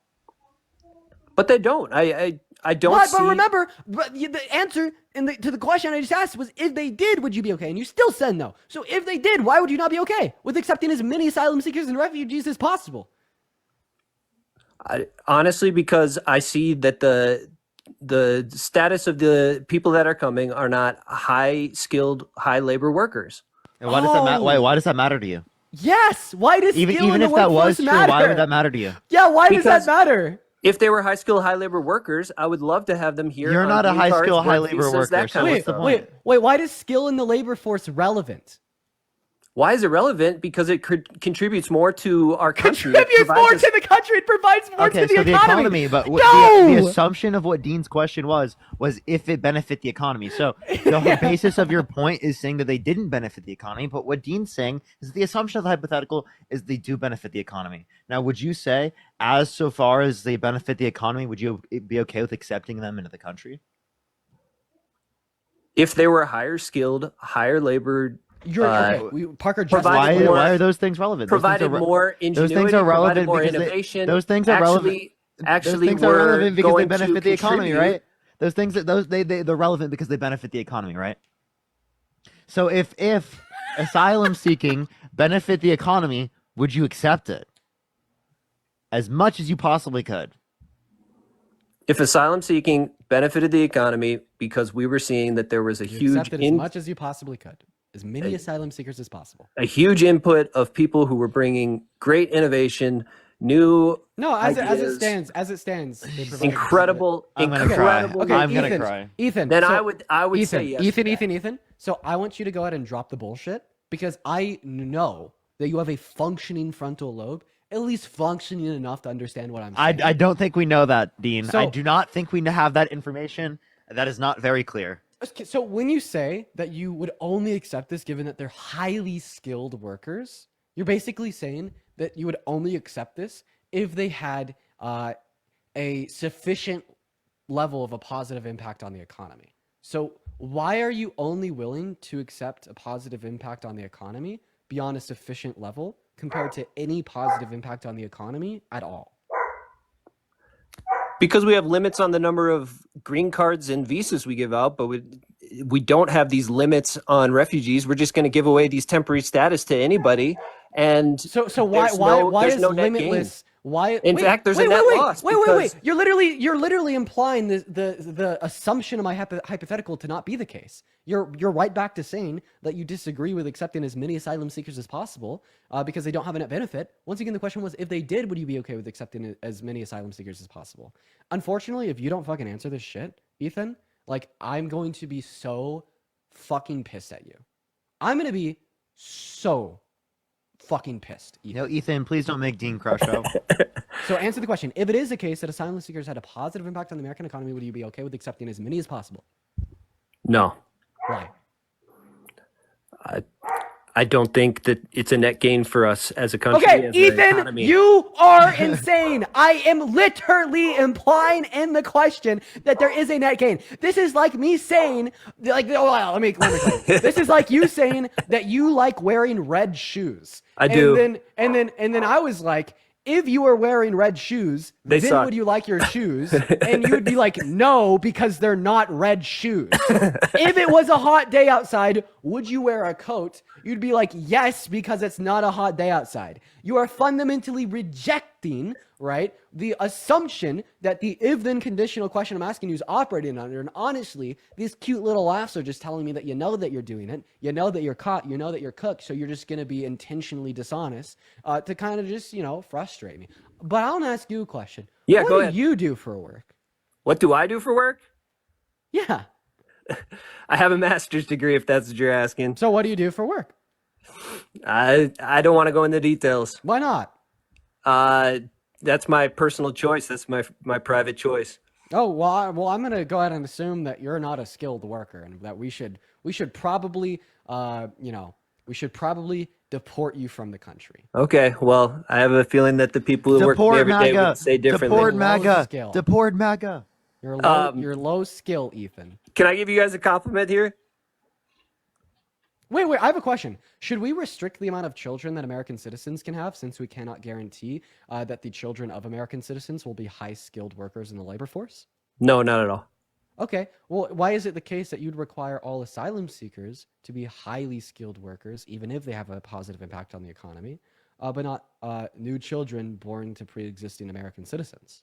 But they don't. I don't see... But remember, the answer to the question I just asked was, if they did, would you be okay? And you still said no. So if they did, why would you not be okay with accepting as many asylum seekers and refugees as possible? Honestly, because I see that the status of the people that are coming are not high-skilled, high-labor workers. And why does that matter? Why does that matter to you? Yes. Why does even in if the that was true, matter? Why would that matter to you? Yeah. Why does that matter? If they were high-skilled, high-labor workers, I would love to have them here. You're not a high-skilled, high-labor worker. So what's the point? Wait. Why does skill in the labor force relevant? Why is it relevant? Because it contributes more to our country. Contributes more to the country. It provides more to the economy. But the assumption of what Dean's question was if it benefit the economy. So the basis of your point is saying that they didn't benefit the economy. But what Dean's saying is the assumption of the hypothetical is they do benefit the economy. Now, would you say, as so far as they benefit the economy, would you be okay with accepting them into the country? If they were higher skilled, higher labor... Parker, why are those things relevant? Provided more ingenuity, those things are relevant more because innovation. Those things are relevant. Those things are relevant because they benefit the economy, right? Those things they're relevant because they benefit the economy, right? So if asylum seeking benefit the economy, would you accept it as much as you possibly could? If asylum seeking benefited the economy because we were seeing that there was a huge accept it as much as you possibly could. As many asylum seekers as possible. A huge input of people who were bringing great innovation, new ideas. As it stands, incredible. I'm gonna cry. Okay, I'm gonna cry. Ethan, then I would say yes. Ethan. So I want you to go ahead and drop the bullshit, because I know that you have a functioning frontal lobe, at least functioning enough to understand what I'm saying. I don't think we know that, Dean. I do not think we have that information. That is not very clear. So when you say that you would only accept this given that they're highly skilled workers, you're basically saying that you would only accept this if they had a sufficient level of a positive impact on the economy. So why are you only willing to accept a positive impact on the economy beyond a sufficient level compared to any positive impact on the economy at all? Because we have limits on the number of green cards and visas we give out, but we don't have these limits on refugees. We're just going to give away these temporary status to anybody. And so why is limitless? Why? In fact, there's a net loss. Wait. You're literally implying the assumption of my hypothetical to not be the case. You're right back to saying that you disagree with accepting as many asylum seekers as possible because they don't have a net benefit. Once again, the question was, if they did, would you be okay with accepting as many asylum seekers as possible? Unfortunately, if you don't fucking answer this shit, Ethan, like, I'm going to be so fucking pissed at you. I'm going to be so fucking pissed, Ethan. No, Ethan, please don't make Dean crush out. So answer the question. If it is the case that asylum seekers had a positive impact on the American economy, would you be okay with accepting as many as possible? No. Why? I don't think that it's a net gain for us as a country. Okay, as an Ethan, economy. you are insane. I am literally implying in the question that there is a net gain. This is like me saying, like, oh, let me explain. This is like you saying that you like wearing red shoes. I do. And then I was like, if you were wearing red shoes, They then suck. would you like your shoes? And you would be like, no, because they're not red shoes. If it was a hot day outside, would you wear a coat? You'd be like, yes, because it's not a hot day outside. You are fundamentally rejecting, right, the assumption that the if-then conditional question I'm asking you is operating under. And honestly, these cute little laughs are just telling me that you know that you're doing it. You know that you're caught. You know that you're cooked. So you're just going to be intentionally dishonest to kind of just, frustrate me. But I want to ask you a question. Yeah, what go do ahead. you do for work? What do I do for work? Yeah. I have a master's degree, if that's what you're asking. So what do you do for work? I don't want to go into details. Why not? That's my personal choice. That's my private choice. Oh, well, I'm going to go ahead and assume that you're not a skilled worker and that we should probably, we should probably deport you from the country. Okay, well, I have a feeling that the people who work with me every day would say differently. Deport MAGA. Skill. Deport MAGA. You're low skill, Ethan. Can I give you guys a compliment here? Wait, I have a question. Should we restrict the amount of children that American citizens can have, since we cannot guarantee that the children of American citizens will be high-skilled workers in the labor force? No, not at all. Okay, well, why is it the case that you'd require all asylum seekers to be highly skilled workers, even if they have a positive impact on the economy, but not new children born to pre-existing American citizens?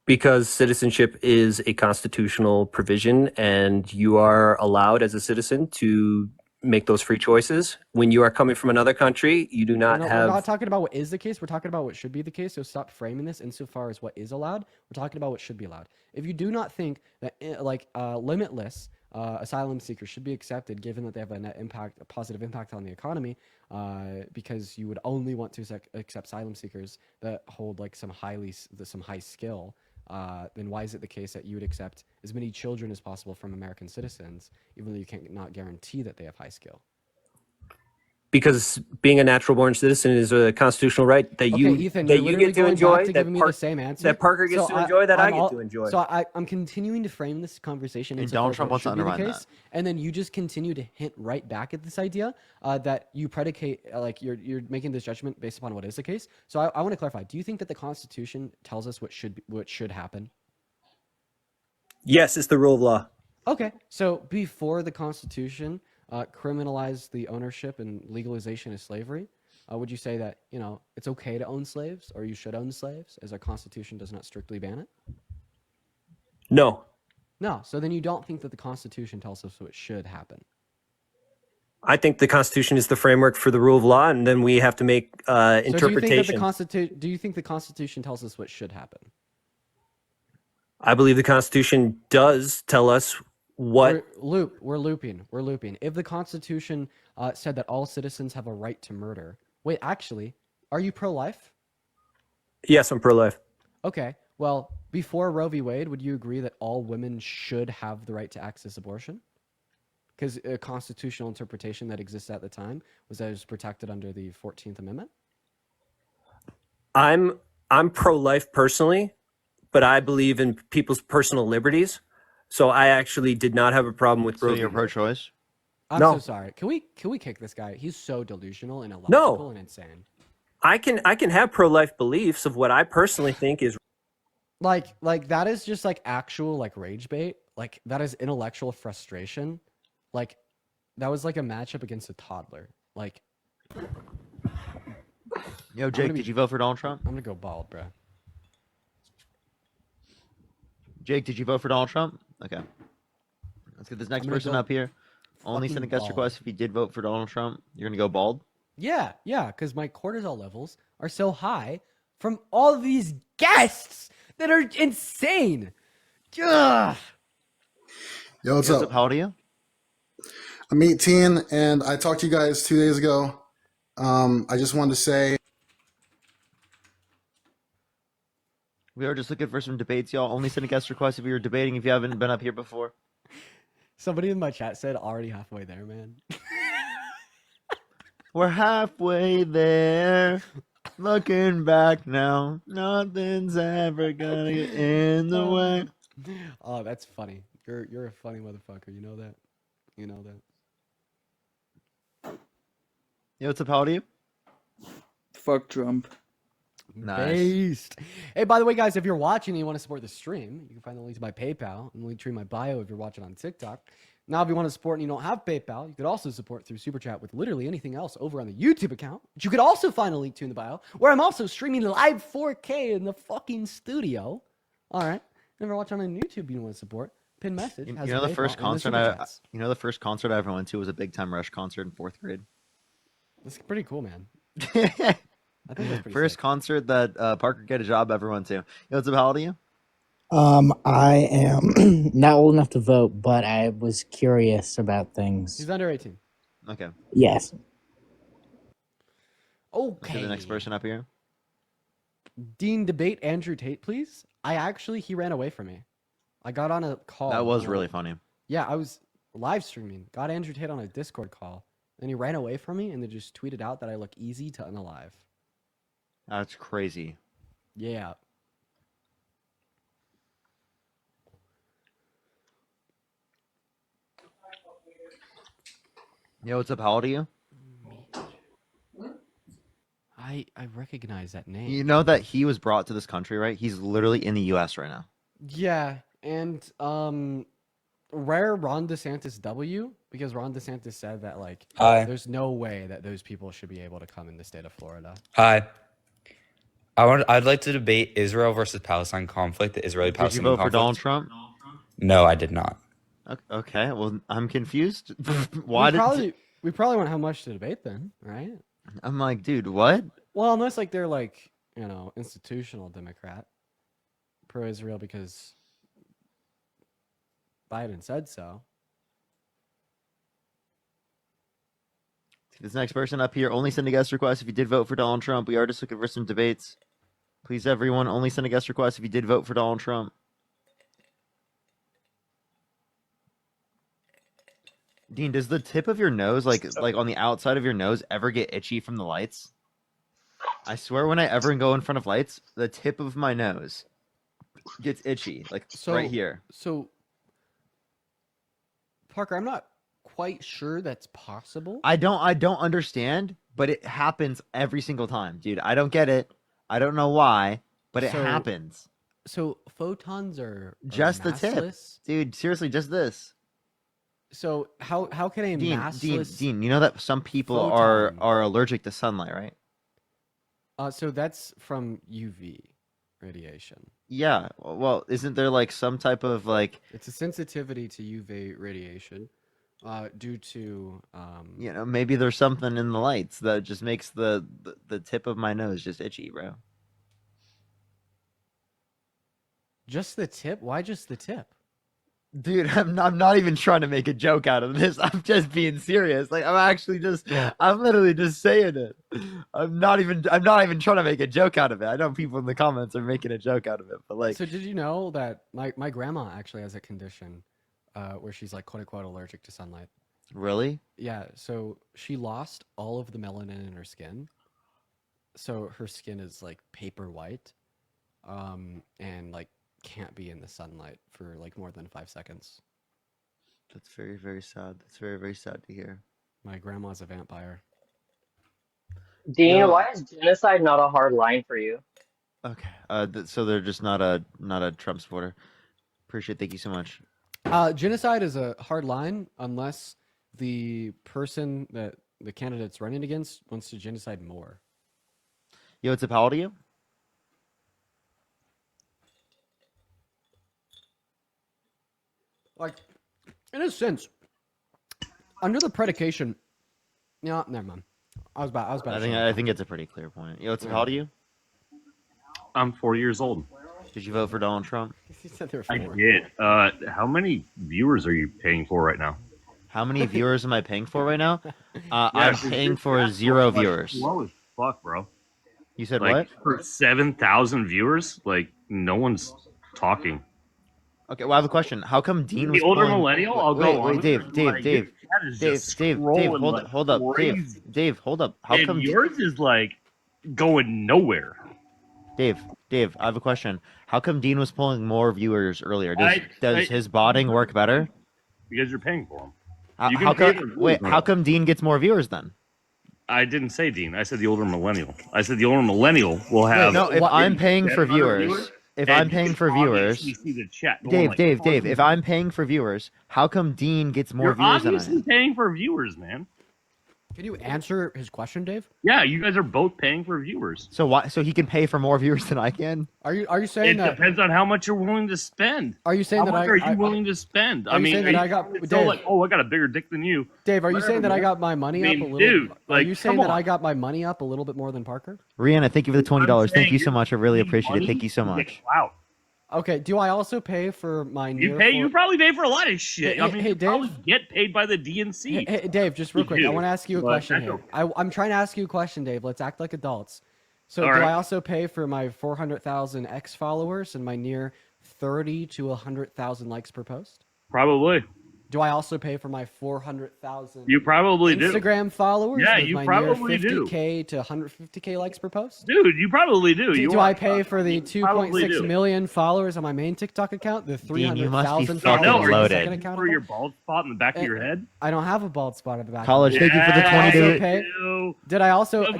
Because citizenship is a constitutional provision, and you are allowed as a citizen to make those free choices. When you are coming from another country, you do not have... We're not talking about what is the case. We're talking about what should be the case. So stop framing this insofar as what is allowed. We're talking about what should be allowed. If you do not think that limitless asylum seekers should be accepted, given that they have a positive impact on the economy, because you would only want to accept asylum seekers that hold like some high skill, then why is it the case that you would accept as many children as possible from American citizens, even though you cannot guarantee that they have high skill? Because being a natural born citizen is a constitutional right that you Ethan, that you get to enjoy, the same answer. that Parker gets to enjoy, that I get to enjoy. So I'm continuing to frame this conversation And Donald Trump wants to undermine that. And then you just continue to hint right back at this idea that you predicate, like you're making this judgment based upon what is the case. So I want to clarify. Do you think that the Constitution tells us what should happen? Yes, it's the rule of law. Okay, so before the Constitution criminalized the ownership and legalization of slavery, would you say that it's okay to own slaves, or you should own slaves, as our Constitution does not strictly ban it? No. No. So then you don't think that the Constitution tells us what should happen? I think the Constitution is the framework for the rule of law, and then we have to make interpretation. Do you think the Constitution tells us what should happen? I believe the Constitution does tell us what... We're looping. If the Constitution said that all citizens have a right to murder... Wait, actually, are you pro-life? Yes, I'm pro-life. Okay, well, before Roe v. Wade, would you agree that all women should have the right to access abortion? Because a constitutional interpretation that exists at the time was that it was protected under the 14th Amendment? I'm pro-life personally, but I believe in people's personal liberties. So I actually did not have a problem with Roe. So you're pro-choice? I'm so sorry. Can we kick this guy? He's so delusional and illogical and insane. I can have pro-life beliefs of what I personally think is like that is just like actual like rage bait. Like that is intellectual frustration. Like that was like a matchup against a toddler. Like, yo, Jake, did you vote for Donald Trump? I'm gonna go bald, bro. Jake, did you vote for Donald Trump? Okay. Let's get this next person up here. Only send a guest request if you did vote for Donald Trump. You're going to go bald? Yeah, because my cortisol levels are so high from all of these guests that are insane. Ugh. Yo, what's up? How old are you? I'm 18, and I talked to you guys 2 days ago. I just wanted to say... We are just looking for some debates, y'all. Only send a guest request if you're debating if you haven't been up here before. Somebody in my chat said already halfway there, man. We're halfway there. Looking back now, nothing's ever gonna get in the way. Oh, that's funny. You're a funny motherfucker. You know that. You know that. Yo, what's up? How old are you? Fuck Trump. Nice. Based. Hey, by the way, guys, if you're watching and you want to support the stream, you can find the link to my PayPal and the link tree in my bio if you're watching on TikTok. Now, if you want to support and you don't have PayPal, you could also support through Super Chat with literally anything else over on the YouTube account, which you could also find a link to in the bio, where I'm also streaming live 4K in the fucking studio. All right. If you're watching on YouTube, you want to support, pin message. You know the first concert the first concert I ever went to was a Big Time Rush concert in 4th grade. That's pretty cool, man. I think that's pretty First sick. concert that Parker Get a Job ever went to. Yo, what's up? How old are you? I am not old enough to vote, but I was curious about things. He's under 18. Okay. Yes. Okay. The next person up here. Dean, debate Andrew Tate, please. He ran away from me. I got on a call. That was really funny. Yeah, I was live streaming. Got Andrew Tate on a Discord call. Then he ran away from me and then just tweeted out that I look easy to unalive. That's crazy. Yeah. Yo, what's up? How old are you? I recognize that name. You know that he was brought to this country, right? He's literally in the U.S. right now. Yeah, and rare Ron DeSantis W, because Ron DeSantis said that Hi. there's no way that those people should be able to come in the state of Florida. Hi. I'd like to debate Israel versus Palestine conflict, the Did you Israeli-Palestinian vote for conflict. Donald Trump? No, I did not. Okay, well, I'm confused. We probably won't have much to debate then, right? I'm like, dude, what? Well, unless they're institutional Democrat, pro-Israel because Biden said so. This next person up here, only send a guest request if you did vote for Donald Trump. We are just looking for some debates. Please, everyone, only send a guest request if you did vote for Donald Trump. Dean, does the tip of your nose, like on the outside of your nose, ever get itchy from the lights? I swear when I ever go in front of lights, the tip of my nose gets itchy, right here. So, Parker, I'm not quite sure that's possible. I don't understand, but it happens every single time, dude. I don't get it. I don't know why, but it happens. So photons are Just the tip, massless? dude. Seriously, just this. So how can a massless Dean, you know that some people photon- are allergic to sunlight, right? So that's from UV radiation. Yeah. Well, isn't there some type of It's a sensitivity to UV radiation, due to maybe there's something in the lights that just makes the tip of my nose just itchy, bro. just the tip. Why just the tip? Dude, I'm not even trying to make a joke out of this. I'm just being serious. I'm literally just saying it. I'm not even trying to make a joke out of it. I know people in the comments are making a joke out of it, but So did you know that my grandma actually has a condition where she's quote unquote allergic to sunlight? Really? Yeah, so she lost all of the melanin in her skin. So her skin is paper white. And can't be in the sunlight for more than 5 seconds. That's very, very sad. That's very, very sad to hear. My grandma's a vampire. Dean, why is genocide not a hard line for you? Okay. So they're just not a Trump supporter. Appreciate it. Thank you so much. Genocide is a hard line unless the person that the candidate's running against wants to genocide more. Yo, what's up? How old are you? In a sense, under the predication. No, never mind. I was about. I think it's a pretty clear point. Yo, what's up? How old are you? I'm 40 years old. Did you vote for Donald Trump? I did. How many viewers are you paying for right now? How many viewers am I paying for right now? I'm paying for 0 viewers. Slow as fuck, bro. You said what? For 7,000 viewers, no one's talking. Okay, well, I have a question. How come Dean was the older pulling... millennial? I'll wait, go on. Dave. chat is Dave, just Dave, scrolling hold like up, crazy. Dave, hold up. How And come yours is like going nowhere? Dave, I have a question. How come Dean was pulling more viewers earlier? Does his botting work better? Because you're paying for them. How come Dean gets more viewers then? I didn't say Dean. I said the older millennial. I said the older millennial will have. No, if I'm paying for viewers, see the chat. Dave, if I'm paying for viewers, how come Dean gets more You're viewers than I obviously am? paying for viewers, man. Can you answer his question, Dave? Yeah, you guys are both paying for viewers. So why? So he can pay for more viewers than I can? Are you saying it depends on how much you're willing to spend? Are you saying how much are you willing to spend? Are you saying that I got Dave, like, oh, I got a bigger dick than you? Dave, are you saying that I got my money up a little? Dude, are you saying that I got my money up a little bit more than Parker? Rihanna, thank you for the $20. Thank you so much. I really appreciate it. Thank you so much. Wow. Okay, do I also pay for my You probably pay for a lot of shit. Hey, Dave, probably get paid by the DNC. Hey, Dave, just real quick, I want to ask you a question here. Okay. I'm trying to ask you a question, Dave. Let's act like adults. So, do I also pay for my 400,000 X followers and my near 30 to 100,000 likes per post? Probably. Do I also pay for my 400,000 You probably Instagram followers? Yeah, with you my probably near 50K to 150K likes per post? Dude, you probably do. Do I pay for the 2.6 million followers on my main TikTok account? The 300,000 followers on my second account? For your bald spot in the back of your head? I don't have a bald spot in the back. College, thank you for the 20 days. Did I also Come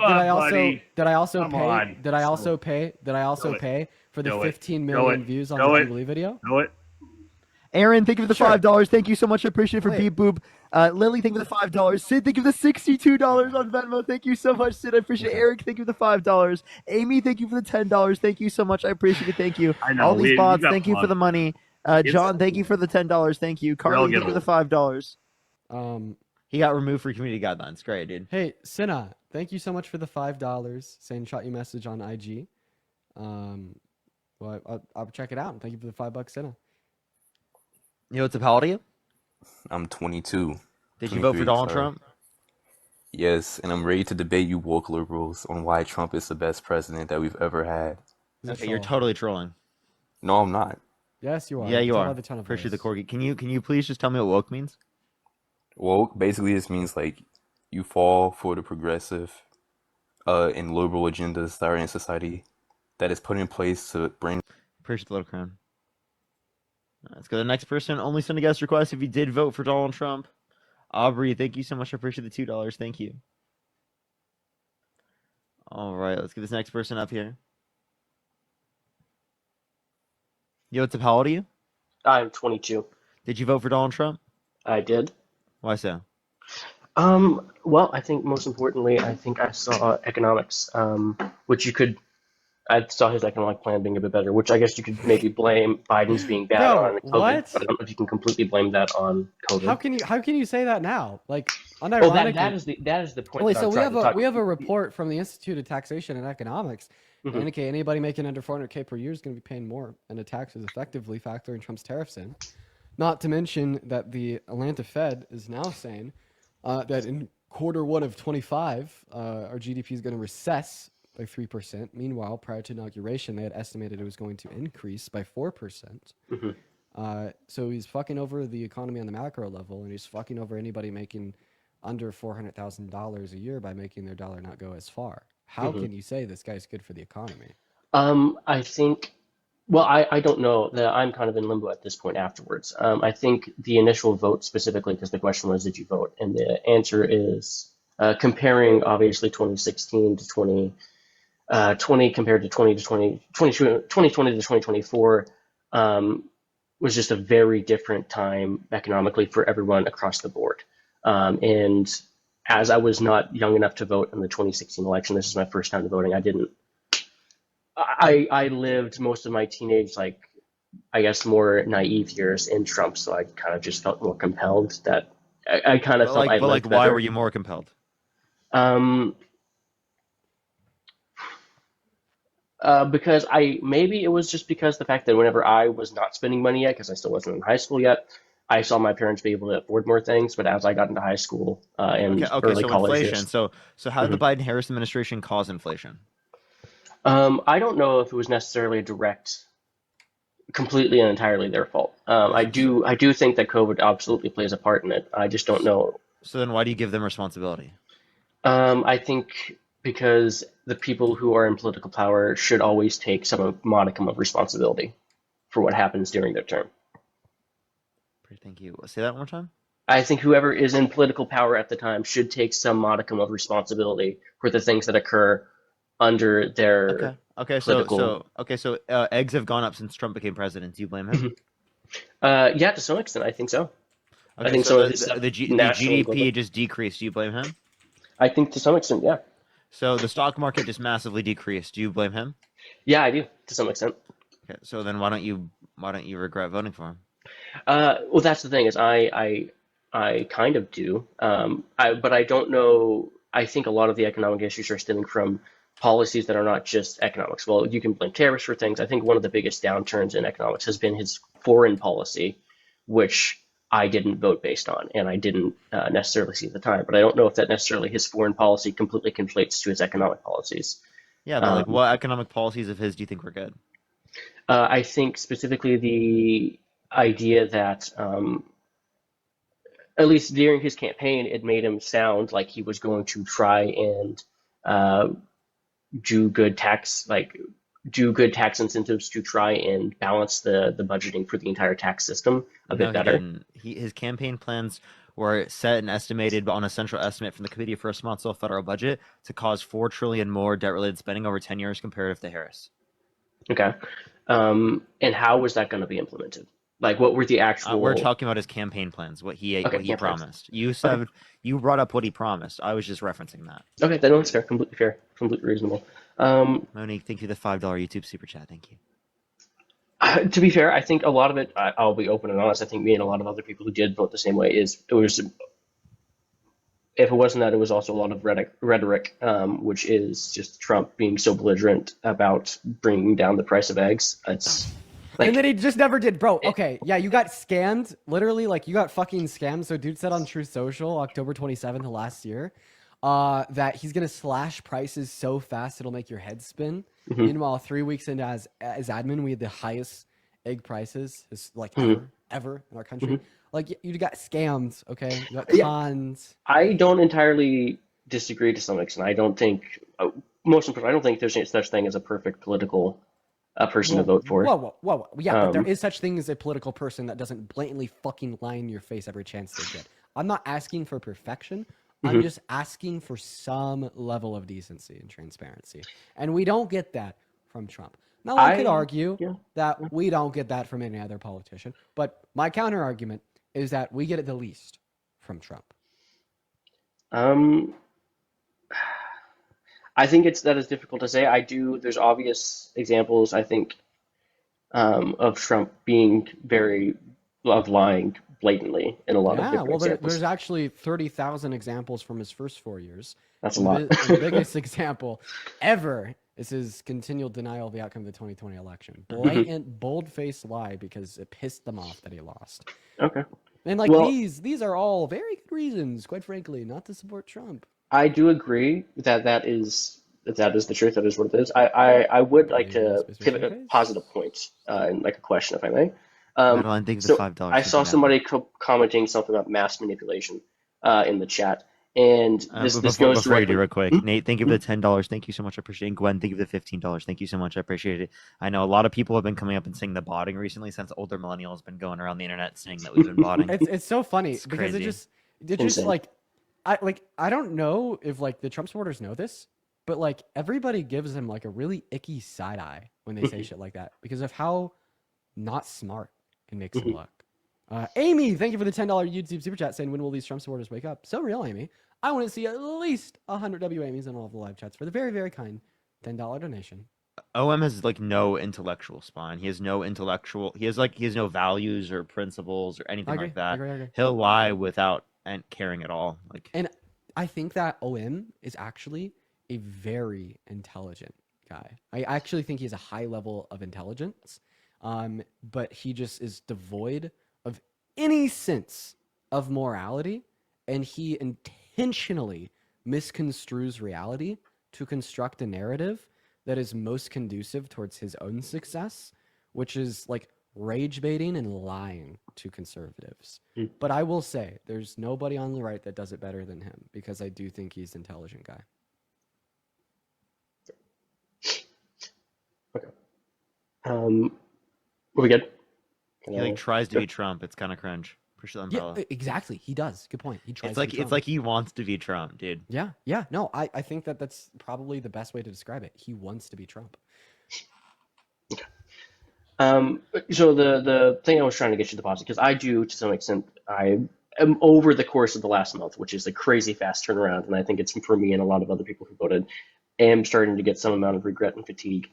pay for the 15 million views on the Jubilee video? Know it. Aaron, thank you for the $5. Thank you so much. I appreciate it for Beep Boop. Lily, thank you for the $5. Sid, thank you for the $62 on Venmo. Thank you so much, Sid. I appreciate it. Eric, thank you for the $5. Amy, thank you for the $10. Thank you so much. I appreciate it. Thank you. I know. All these bots, thank you for the money. John, thank you for the $10. Thank you. Carly, thank you for the $5. He got removed for community guidelines. Great, dude. Hey, Sinna, thank you so much for the $5 saying shot you message on IG. Well, I'll check it out. Thank you for the $5, Sinna. You know what's up? How old are you? I'm 22. Did you vote for Donald Trump? Yes, and I'm ready to debate you woke liberals on why Trump is the best president that we've ever had. Okay, you're totally trolling. No, I'm not. Yes, you are. Yeah, you are. Appreciate the corgi. Can you please just tell me what woke means? Woke basically just means like you fall for the progressive and liberal agendas that are in society that is put in place to bring. Appreciate the little crown. Let's go to the next person. Only send a guest request if you did vote for Donald Trump. Aubrey, thank you so much. I appreciate the $2. Thank you. All right, let's get this next person up here. Yo, what's up? How old are you? I'm 22. Did you vote for Donald Trump? I did. Why so? Well, I think most importantly, I think I saw economics, which you could. I saw his economic plan being a bit better, which I guess you could maybe blame Biden's being bad on COVID. What? But I don't know if you can completely blame that on COVID. How can you say that now? Like, unironically. Well, that is the point. Wait, that so I'm trying to talk we have a about. report from the Institute of Taxation and Economics Mhm. indicate anybody making under 400K per year is going to be paying more, and the tax is effectively factoring Trump's tariffs in. Not to mention that the Atlanta Fed is now saying that in Q1 of 25, our GDP is going to recess by 3%. Meanwhile, prior to inauguration, they had estimated it was going to increase by 4%. Mhm. So he's fucking over the economy on the macro level, and he's fucking over anybody making under $400,000 a year by making their dollar not go as far. How Mhm. can you say this guy's good for the economy? I think. Well, I don't know. That I'm kind of in limbo at this point afterwards. I think the initial vote specifically, because the question was, did you vote? And the answer is comparing obviously 2016 to 2020 compared to 2020 to 2024 was just a very different time economically for everyone across the board. And as I was not young enough to vote in the 2016 election, this is my first time voting. I lived most of my teenage, like, I guess, more naive years in Trump, so I kind of just felt more compelled that I kind of felt I liked why better. were you more compelled? Because maybe it was just because the fact that whenever I was not spending money yet, because I still wasn't in high school yet, I saw my parents be able to afford more things. But as I got into high school and early so college inflation. years, So how did the Biden-Harris administration cause inflation? I don't know if it was necessarily a direct, completely and entirely their fault. I do think that COVID absolutely plays a part in it. I just don't know. So then why do you give them responsibility? I think because the people who are in political power should always take some modicum of responsibility for what happens during their term. Thank you. Say that one more time. I think whoever is in political power at the time should take some modicum of responsibility for the things that occur under their political. So eggs have gone up since Trump became president. Do you blame him? Yeah, to some extent, I think so. Okay, I think so the the GDP just decreased. Do you blame him? I think to some extent, yeah. So the stock market just massively decreased. Do you blame him? Yeah, I do to some extent. Okay, so then why don't you regret voting for him? Well, that's the thing is I kind of do, but I don't know. I think a lot of the economic issues are stemming from policies that are not just economics. Well, you can blame tariffs for things. I think one of the biggest downturns in economics has been his foreign policy, which I didn't vote based on, and I didn't necessarily see at the time. But I don't know if that necessarily his foreign policy completely conflates to his economic policies. Yeah, but like, what economic policies of his do you think were good? I think specifically the idea that, at least during his campaign, it made him sound like he was going to try and do good tax incentives to try and balance the budgeting for the entire tax system a bit better. His campaign plans were set and estimated on a central estimate from the Committee for Responsible Federal Budget to cause $4 trillion more debt-related spending over 10 years comparative to Harris. Okay. And how was that going to be implemented? Like, what were the actual? We're talking about his campaign plans, what he promised. You said you brought up what he promised. I was just referencing that. Okay, that's fair, completely reasonable. Monique, thank you for the $5 YouTube super chat. Thank you. To be fair, I think a lot of it. I'll be open and honest. I think me and a lot of other people who did vote the same way if it wasn't that, it was also a lot of rhetoric, which is just Trump being so belligerent about bringing down the price of eggs. It's like, and then he just never did, bro. Okay, yeah, you got scammed. Literally, like, you got fucking scammed. So dude said on Truth Social, October 27th of last year, that he's gonna slash prices so fast it'll make your head spin. Mm-hmm. Meanwhile, 3 weeks into as admin, we had the highest egg prices ever in our country. Mm-hmm. Like, you got scammed, okay? You got cons. I don't entirely disagree to some extent. I don't think, most important, I don't think there's any such thing as a perfect political person to vote for. Whoa. Yeah, but there is such thing as a political person that doesn't blatantly fucking lie in your face every chance they get. I'm not asking for perfection. I'm just asking for some level of decency and transparency. And we don't get that from Trump. Now, I could argue that we don't get that from any other politician. But my counter argument is that we get it the least from Trump. I think that is difficult to say. There's obvious examples, I think, of Trump being lying blatantly in a lot of different examples. There's actually 30,000 examples from his first 4 years. That's a lot. The biggest example ever is his continual denial of the outcome of the 2020 election. Blatant, bold-faced lie because it pissed them off that he lost. Okay. And these are all very good reasons, quite frankly, not to support Trump. I do agree that is the truth. That is what it is. I would like to pivot a positive point and like a question, if I may. I saw somebody commenting something about mass manipulation in the chat. And this goes before you do real quick. Nate, thank you for the $10. Thank you so much. I appreciate it. Gwen, thank you for the $15. Thank you so much. I appreciate it. I know a lot of people have been coming up and saying the botting recently since older millennials have been going around the internet saying that we've been botting. It's so funny because crazy. it just like I don't know if like the Trump supporters know this, but like everybody gives him like a really icky side eye when they say shit like that because of how not smart it makes him look. Amy, thank you for the $10 YouTube super chat saying, when will these Trump supporters wake up? So real, Amy. I want to see at least 100 WAMEs in all of the live chats for the very, very kind $10 donation. OM has like no intellectual spine. He has no values or principles or anything like that. I agree. He'll lie without caring at all. And I think that OM is actually a very intelligent guy. I actually think he has a high level of intelligence. But he just is devoid of any sense of morality, and he intentionally misconstrues reality to construct a narrative that is most conducive towards his own success, which is like rage baiting and lying to conservatives. But I will say there's nobody on the right that does it better than him, because I do think he's an intelligent guy. Okay. Are we good? He like tries to be Trump. It's kind of cringe. Push the umbrella. Yeah, exactly. He does. Good point. He tries. It's like he wants to be Trump, dude. Yeah. No, I think that's probably the best way to describe it. He wants to be Trump. Okay. So the thing I was trying to get you to deposit, because I do to some extent, I am over the course of the last month, which is a crazy fast turnaround, and I think it's for me and a lot of other people who voted, am starting to get some amount of regret and fatigue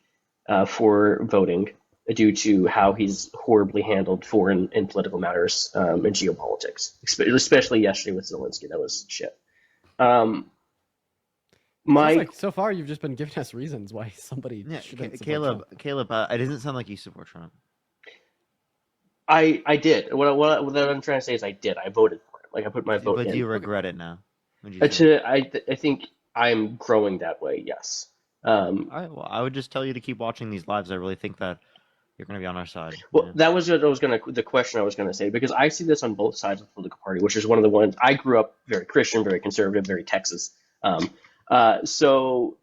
for voting due to how he's horribly handled foreign and political matters and geopolitics, especially yesterday with Zelensky. That was shit. Like so far you've just been giving us reasons why somebody shouldn't Caleb, it doesn't sound like you support Trump. I did. What I'm trying to say is I did. I voted for it. Like I put my vote in. But do you regret it now? I think I'm growing that way. Yes. All right. Well, I would just tell you to keep watching these lives. I really think that you're going to be on our side. Well, that was what the question I was gonna say, because I see this on both sides of the political party, which is one of the ones I grew up very Christian, very conservative, very Texas. So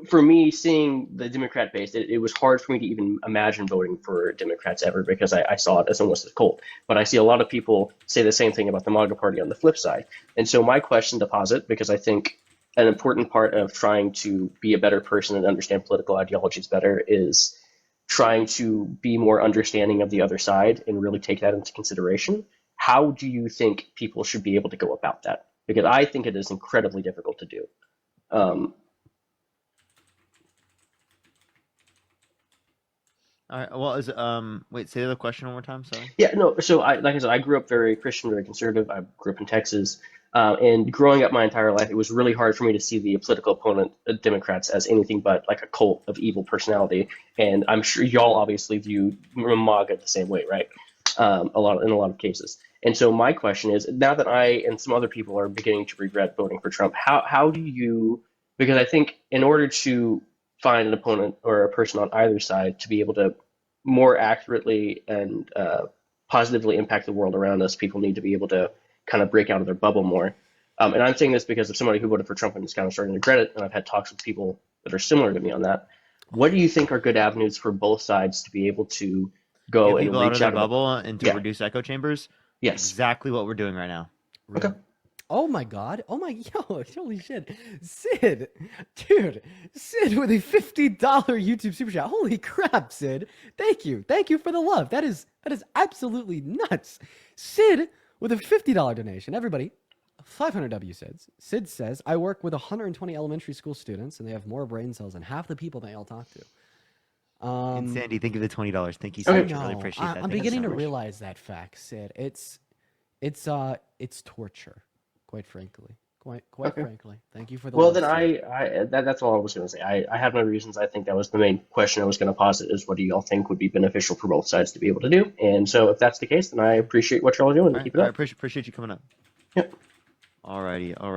for me, seeing the Democrat base, it was hard for me to even imagine voting for Democrats ever, because I saw it as almost a cult. But I see a lot of people say the same thing about the MAGA party on the flip side. And so my question to posit, because I think an important part of trying to be a better person and understand political ideologies better is trying to be more understanding of the other side and really take that into consideration. How do you think people should be able to go about that? Because I think it is incredibly difficult to do. All right. Well, wait, say the question one more time. Sorry. Yeah, no. So like I said, I grew up very Christian, very conservative. I grew up in Texas, and growing up my entire life, it was really hard for me to see the political opponent, Democrats, as anything but like a cult of evil personality. And I'm sure y'all obviously view MAGA the same way, right? In a lot of cases. And so my question is, now that I and some other people are beginning to regret voting for Trump, how do you? Because I think in order to find an opponent or a person on either side to be able to more accurately and positively impact the world around us, people need to be able to kind of break out of their bubble more. And I'm saying this because of somebody who voted for Trump and is kind of starting to regret it, and I've had talks with people that are similar to me on that. What do you think are good avenues for both sides to be able to go and reach out of the bubble and to reduce echo chambers? Yes. Exactly what we're doing right now. Okay. Oh my God. Holy shit. Sid, dude, Sid with a $50 YouTube super chat. Holy crap, Sid. Thank you. Thank you for the love. That is absolutely nuts. Sid with a $50 donation. Everybody, 500 W Sids. Sid says, I work with 120 elementary school students and they have more brain cells than half the people they all talk to. And Sandy, thank you for the $20. Thank you so much. I really appreciate that. I'm beginning to realize that fact, Sid. It's torture, quite frankly. Quite frankly. Thank you for the. Well, then that's all I was going to say. I have my reasons. I think that was the main question I was going to posit: is what do y'all think would be beneficial for both sides to be able to do? And so, if that's the case, then I appreciate what y'all are doing. Keep it up. I appreciate you coming up. Yep. Alrighty.